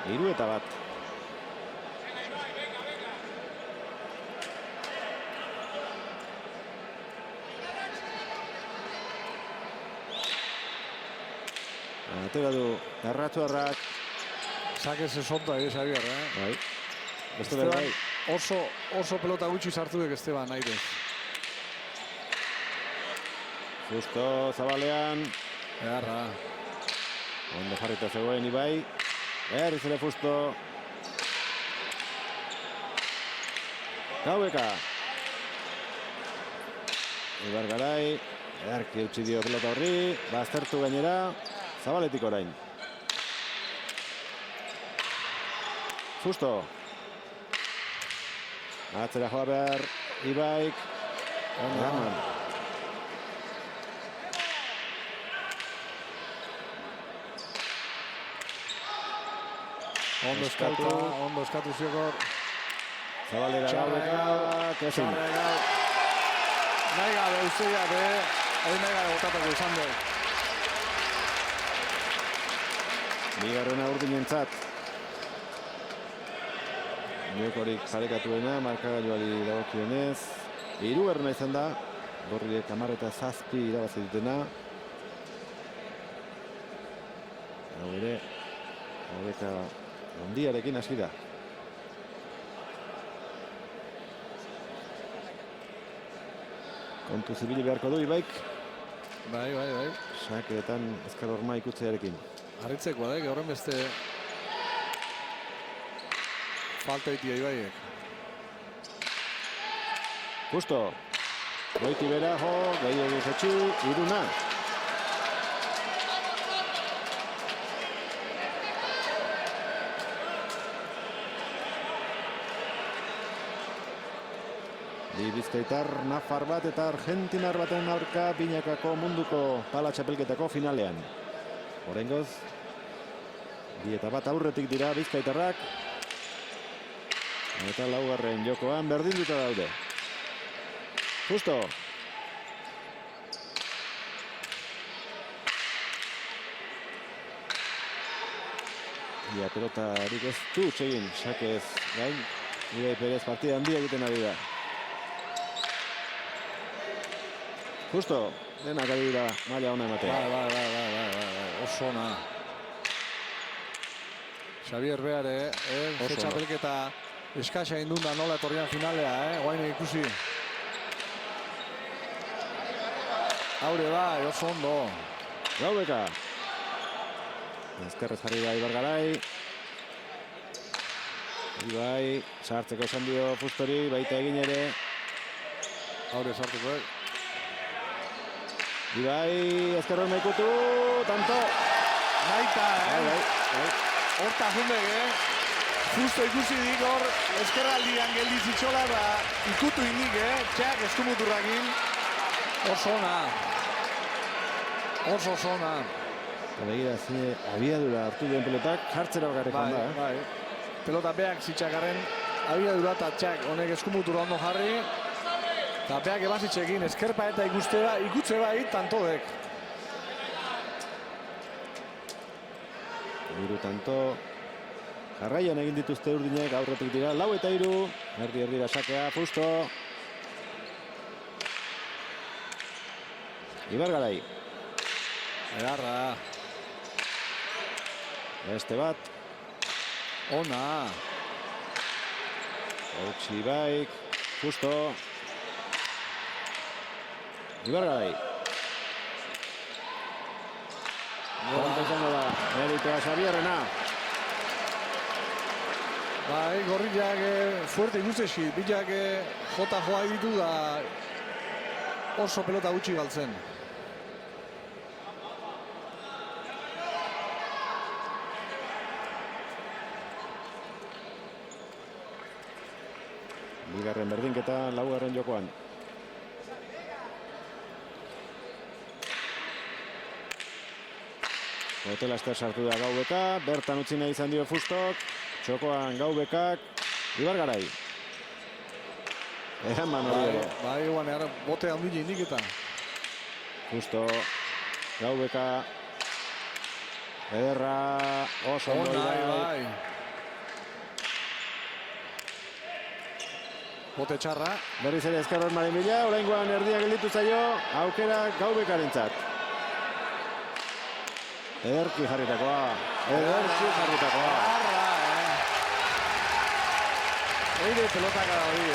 3-1. Atera du Arratsuarrak. Sakez esonta Xabier, Bai. Beste bai. Oso pelota gutxi sartu dek Esteban airez. Justo zabalean. Egarra. Ondo jarrita zegoen Ibai. Berriz ere Justo. Gaueka. Ibar Garai. Erki utzi dio pelota horri. Baztertu gainera. Zabaletik orain. Justo. Atzera joa behar. Ibaik. Ondo eskatu ziokor. Zabalera Gaueka. Kesin. Nahi gabe, usteia be. Hori nahi gabe botatuko izan du. Bigarrena urdinentzat. Niokorik jarekatuena, markagailuari dagokionez. Hirugarrena izan da. Gorriek 10 eta 7 irabazi dutena. Hau ere, horreka handiarekin hasi da. Kontu zibili beharko du Ibaik. Bai. Sakeetan ezker horma ikutzearekin. Harritzeko da, horren beste falta itia Ibaiek. Justo. Goiti bera jo, gehiago zetxu, iruna. Bi bizkaitar, nafar bat eta argentinar baten aurka binakako munduko pala txapelketako finalean. Oraingoz, 2-1 aurretik dira bizkaitarrak. Eta laugarren jokoan berdinduta daude. Justo. Ia pelota harik ez du txegin, sakez gain. Ibai Perez partida handia egiten ari da. Justo, denak ari dira maila ona ematea. Bai. Oso ona. Xabier Beare, txapelketa eskasa indunda nola etorrian finalea, guain ikusi. Haure bai, oso ondo. Gaubeka. Ezkerrez jarri da Ibar Garai. Ibai, sartzeko esan dio Fustori, baita egin ere. Haure sartuko, Ibai, ezkerron maikutu, tanto. Naita, Horta jundege, justo ikusi dik hor, eskerraldian geldizitxola da ikutu indik, txak eskumuturrakin. Oso ona. Oso ona. Begira, zine abiadura hartu duen pelotak, jartzera bakarrekan da. Bai. Pelota beak zitxakaren abiadura eta txak honek eskumutura ondo jarri. Eta beak ebazitxekin eskerpa eta ikutze bai, tantodek. Hiru tanto. Jarraian egin dituzte urdinek, aurretik dira 4-3. Erdi-erdira sakea, Fusto. Ibargarai. Edarra. Beste bat. Ona. Eutsi baik. Fusto. Ibargarai. Konta izango da, meritoa Xabierrena. Bai, gorriak fuerte ikustesi, bilak jota joa ditu da oso pelota gutxi galtzen. Bigarren berdinketa, laugarren jokoan. Hotelaster sartu da Gaubeka, bertan utzi nahi izan dio Fustok, txokoan Gaubekak, Ibargarai. Eman hori. Bai, guan, bote handi indik eta. Fusto, Gaubeka, ederra, oso ondo bai. Bote txarra. Berriz ere ezkerron Marimila, oraingoan erdia gelditu zaio, aukera Gaubekarentzat. Ederki jarritakoa. Eire pelotaka da hori.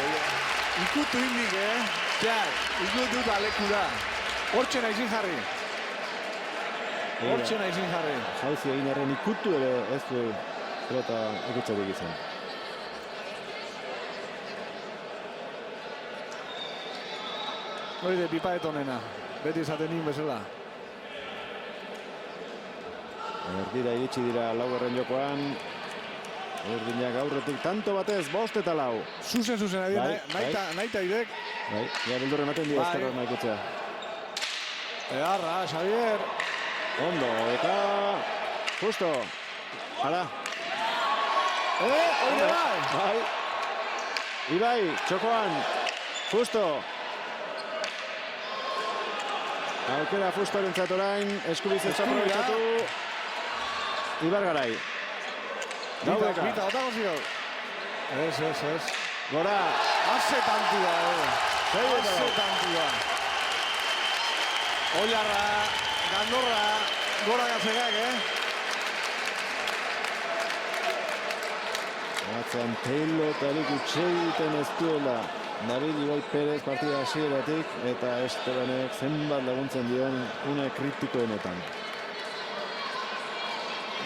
Ikutu indik, ikutu da leku da. Hortxe naizin jarri. Jauzi egin arren ikutu ere ez du pelota ikutzarik izan. Hori de pipaetonena, beti izaten nien bezala. Erdira iritsi dira laugarren jokoan. Urdinak aurretik tanto batez, 5-4. Zuzen, naita idek. Bai, ja beldurre ematen dira ezkerron maikutzea. Edarra, Xavier. Ondo, eta Justo. Hala. Hori bai. Ibai, txokoan. Justo. Aukera Fustorentzat orain, eskubiz ez aprobetxatu. Ibargarai. Gaubeka. Bita, otago zio. Ez. Gora. Haze tantua, Oilarra, Gandorra, gora gazegak, Atzean pelotarik utxeiten ez duela David Ibai Perez partida hasieratik eta Estebanek zenbat laguntzen dion une kritikoenetan.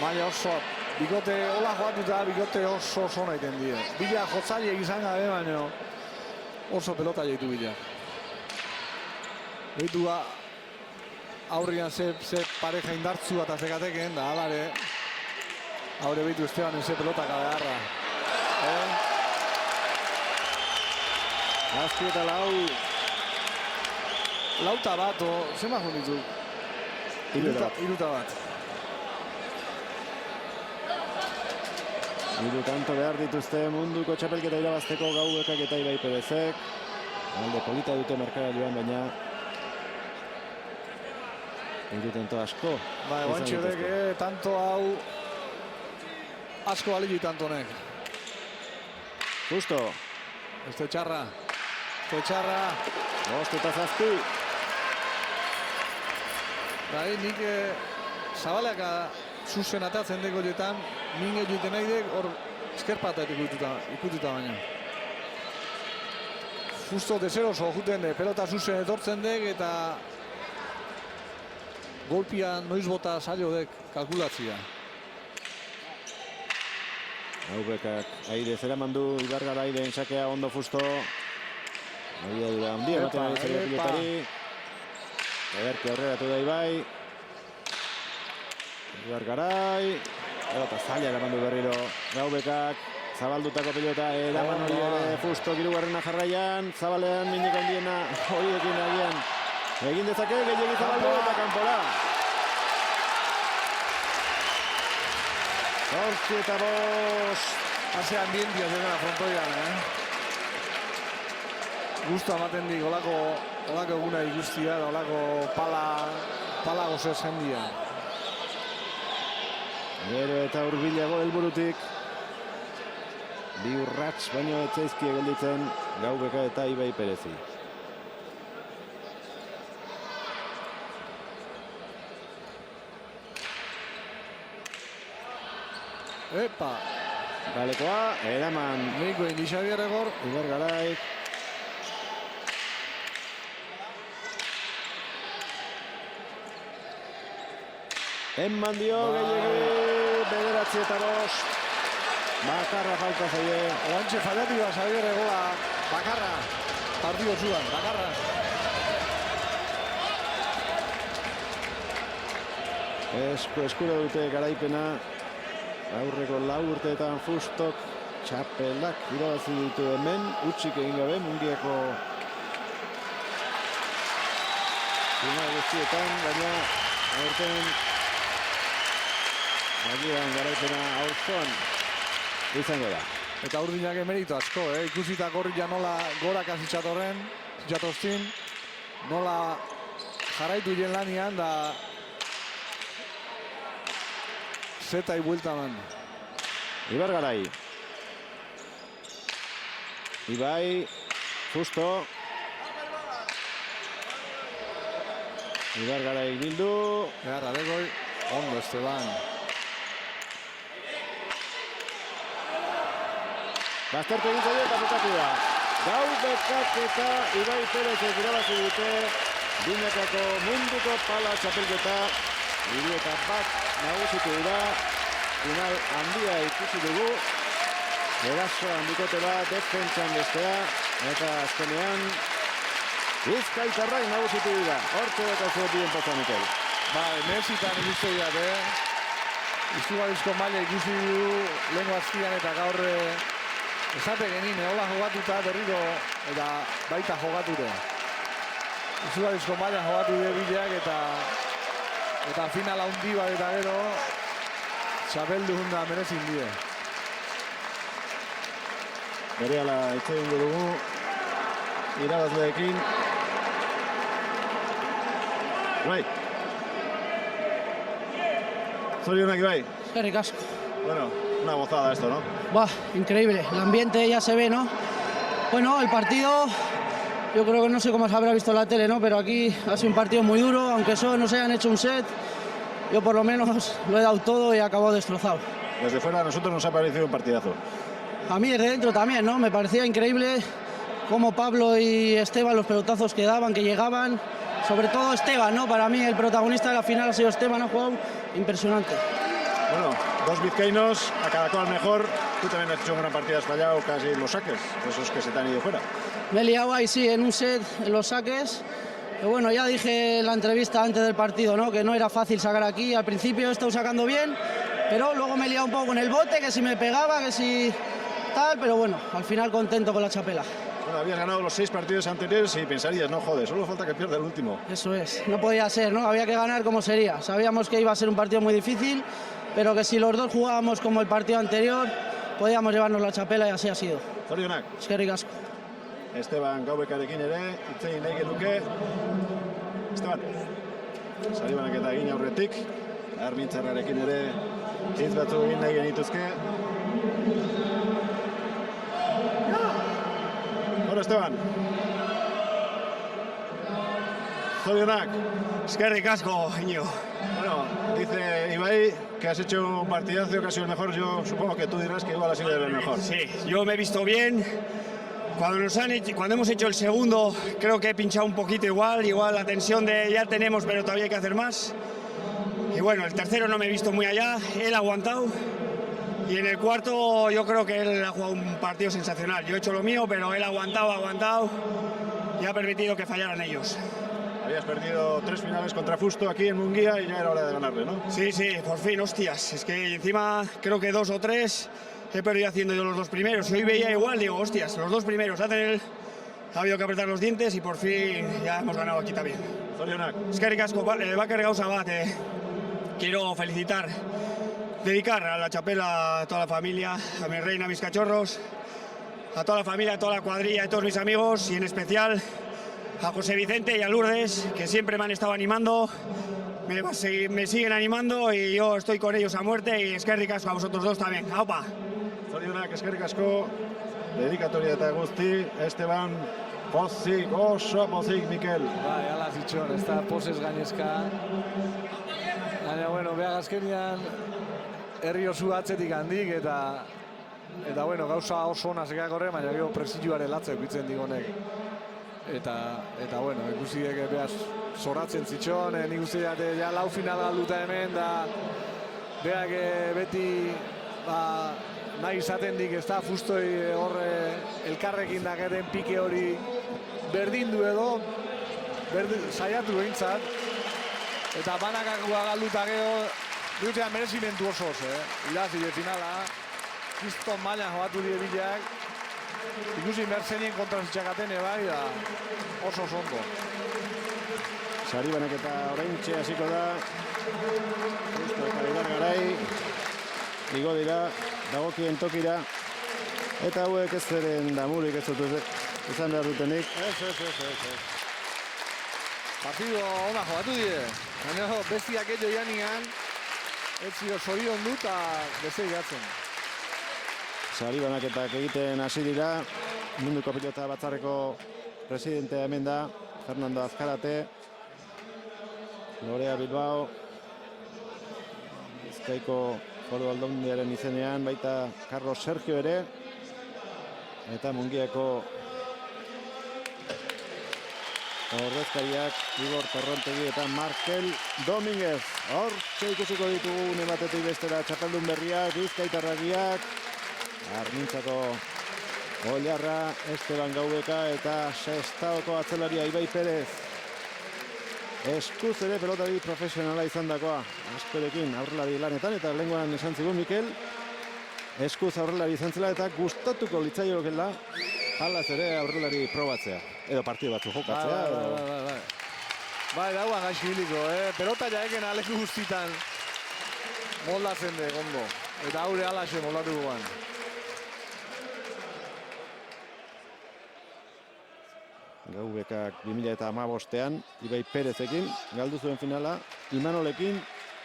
Baina oso, bikote hola joatuta, bikote oso naiten die. Bila jotzaiek izan gabe, baina oso pelota jaitu bila. Behitu aurrian ze pareja indartzu eta zekateken, da alare. Haure behitu Estebanen ze pelotaka beharra. Azpi eta lau. Lauta bat, zema junditu? Iruta bat. Hiru tanto behar dituzte munduko txapelketa irabazteko Gaubekak eta Ibai Perezek. Alde polita dute markagailuan, baina hiru tanto asko. Bai, guantxedek, tanto hau asko baliki tantonek. Justo. Este txarra. 5-7. Bai, nik Zabaleaka zuzen atatzen deko jetan, minge juten nahi dek, hor eskerpata ikututa baina. Justo deseroso juten de, pelota zuzen etortzen dek eta golpia noiz bota saio dek kalkulatzia. Gaubekak aire zeraman du, Ibargarairen sakea ondo Fusto. Agia dura handia, ematen ari zaio pilotari. Ederki aurreratu da Ibai. Ibargarai. Eta zaila eraman du berriro Gaubekak. Zabaldutako pilota eraman hori ere Fusto hirugarrena jarraian. Zabalean minik handiena horiekin agian. Egin dezake, gehiagi Zabaldu eta kanpora. 8-5. Haze ambientia zena frontoian, Gusto amaten dik, olako eguna ikustia, olako pala gozo esan dia. Gero eta hurbilago helburutik. Bi urrats baino etzaizkie gelditzen Gaubeka eta Ibai Perezi. Epa! Balekoa, eraman Neiko indi Xabier Egor. Ibar Garai. Eman dio gehiagi, 9-5. Bakarra falta zaie. Oantxe fallatu da Xabier Egola. Bakarra. Partido zuan, bakarra. Eskura dute garaipena. Aurreko 4 urteetan Fustok txapelak irabazi ditu hemen, utzik egin gabe Mungiako final guztietan, baina aurten agian garaipena aurzoan izango da. Eta urdinak emeritu asko, ikusita gorria nola gorak zitxatoztin, nola jarraitu hien lanian, da zeta buelta man. Ibar Garai. Ibai, Fusto. Ibar Garai bildu. Egarra begoi, ondo Esteban. Baztertu egin zaio eta bukatu da. Gaubekak eta Ibai Perezek irabazi dute binakako munduko pala txapelketa. 21 nagusitu dira, final handia ikusi dugu, eraso handikote bat, defentsan bestea, eta azkenean Bizkaitarrak nagusitu dira. Hortze eta zuetien poza, Mikel. Mesitan ikuste dira, izugarrizko maila ikusi du lehen azkian eta gaur esate genin, hola jogatuta berriro eta baita jogature. Izugarrizko maila jogatu dira bideak eta final handi bat eta gero txapeldun da merezin die. Berehala itxegin dugu irabazleekin. Bai. Zorionak, Ibai. Eskerrik asko. Bueno, una gozada esto, ¿no? Bah, increíble. El ambiente ya se ve, ¿no? Bueno, el partido, yo creo que no sé cómo se habrá visto en la tele, ¿no? Pero aquí ha sido un partido muy duro, aunque solo nos hayan hecho un set. Yo por lo menos lo he dado todo y he acabado destrozado. Desde fuera a nosotros nos ha parecido un partidazo. A mí desde dentro también, ¿no? Me parecía increíble cómo Pablo y Esteban, los pelotazos que daban, que llegaban. Sobre todo Esteban, ¿no? Para mí el protagonista de la final ha sido Esteban, ha jugado impresionante. Bueno, 2 vizcaínos, a cada cual mejor. Tú también has hecho una partida, has fallado casi los saques, esos que se te han ido fuera. Me he liado ahí, sí, en un set, en los saques. Pero bueno, ya dije en la entrevista antes del partido, ¿no? Que no era fácil sacar aquí. Al principio he estado sacando bien, pero luego me he liado un poco con el bote, que si me pegaba, que si tal. Pero bueno, al final contento con la chapela. Bueno, habías ganado los 6 partidos anteriores y pensarías, no joder, solo falta que pierda el último. Eso es, no podía ser, ¿no? Había que ganar como sería. Sabíamos que iba a ser un partido muy difícil, pero que si los dos jugábamos como el partido anterior, podíamos llevarnos la chapela y así ha sido. Zorionak. Eskerrik asko. Esteban Gaubekarekin ere, itzegin nahi genuke. Esteban, Saribanak eta egin aurretik. Armintzarrarekin ere, hitz batzu egin nahi genituzke. Bueno, Esteban. Zorionak. Eskerrik asko, Iñigo. Bueno, dice Ibai que has hecho un partidazo, que ha sido el mejor. Yo supongo que tú dirás que igual ha sido el mejor. Sí, yo me he visto bien. Cuando hemos hecho el segundo, creo que he pinchado un poquito igual la tensión de ya tenemos, pero todavía hay que hacer más. Y bueno, el tercero no me he visto muy allá, él ha aguantado. Y en el cuarto yo creo que él ha jugado un partido sensacional. Yo he hecho lo mío, pero él ha aguantado y ha permitido que fallaran ellos. Habías perdido 3 finales contra Fusto aquí en Munguía y ya era hora de ganarle, ¿no? Sí, por fin, hostias. Es que encima creo que 2 o 3 he perdido haciendo yo los 2 primeros. Y hoy veía igual, digo, hostias, los 2 primeros ha habido que apretar los dientes y por fin ya hemos ganado aquí también. Zorionak. Eskerrik asko, Baker Gauza bat, quiero dedicar a la chapela a toda la familia, a mi reina, a mis cachorros, a toda la familia, a toda la cuadrilla, a todos mis amigos y en especial a José Vicente y a Lourdes, que siempre me han estado animando me siguen animando y yo estoy con ellos a muerte y eskerrik asko a vosotros dos también. ¡Aupa! Zorionak, eskerrik asko, dedikatoria eta guzti, Esteban, pozik, oso pozik, Mikel. Bai, ala zitxon, ez da posez gainezka. Baina, bueno, behar azkenian herri osu atzetik handik eta bueno, gauza oso ona zekak horre, baina gero presioare latzek bitzen digonek. Eta bueno, ikusi dek behaz zoratzen zitxon, nik uste dut ja lau final galduta hemen, da behak beti nahi izaten dik, ez da, fustoi horre elkarrekin daketen pike hori berdindu edo, saiatu behintzat, eta banakakoa galduta gero, dutean merezimentu oso, irazile finala, kiston maila jogatu die bilak, ikusi merzenien kontra zitxakaten bai, da oso ondo. Sari banaketa oraintxe hasiko da. Justo eta Ibar Garai igo dira, dagokien tokira. Eta hauek ez zeren damurik ez dut izan behar dutenik. Ez. Partido ona jogatu die. Baina bestiak edo janian, ez zio zorion dut eta bezei gatzen. Sari banaketak egiten hasi dira. Munduko pilota batzarreko presidentea hemen da, Fernando Azkarate. Lorea Bilbao. Bizkaiko Foru Aldundiaren izenean, baita Carlos Sergio ere. Eta Mungiako ordezkariak Igor Torrontegi eta Markel Dominguez. Hortxe ikusiko ditugu une batetik bestera txapeldun berriak, bizkaitarragiak, Armintzako Ollarra, Esteban Gaubeka eta Sestaoko atzelaria Ibai Perez. Eskuz ere pelotari profesionala izan dakoa, askorekin aurrelari lanetan, eta lehenguan esan zigun Mikel, eskuz aurrelari izan zela eta gustatuko litzaiokeela jalaz ere aurrelari probatzea, edo partidu batzu jokatzea. Bai, dauan gaixi pelota jaeken aleku guztitan moldatzen de gondo, eta haure alaxe moldatu guan. Gaubekak 2015ean Ibai Perezekin galdu zuen finala, Imanolekin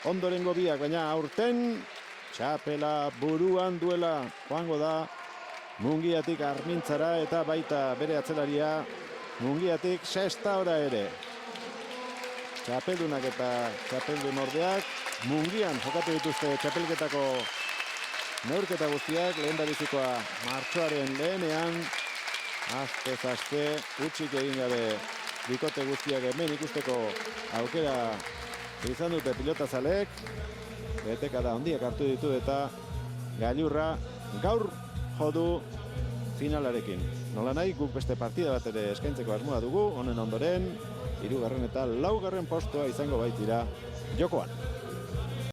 ondorengo biak, baina aurten txapela buruan duela joango da Mungiatik Armintzara eta baita bere atzelaria Mungiatik Sestaora ere. Txapeldunak eta txapeldun ordeak Mungian jokatu dituzte txapelketako neurketa guztiak, lehendabizikoa martxoaren lehenean, aste utzik egin gabe bikote guztiak hemen ikusteko aukera izan dute pilotazalek. Betekada handiak hartu ditu eta gailurra gaur jodu finalarekin. Nola nahi, guk beste partida bat ere eskaintzeko asmoa dugu, honen ondoren 3. eta 4. postua izango baitira jokoan.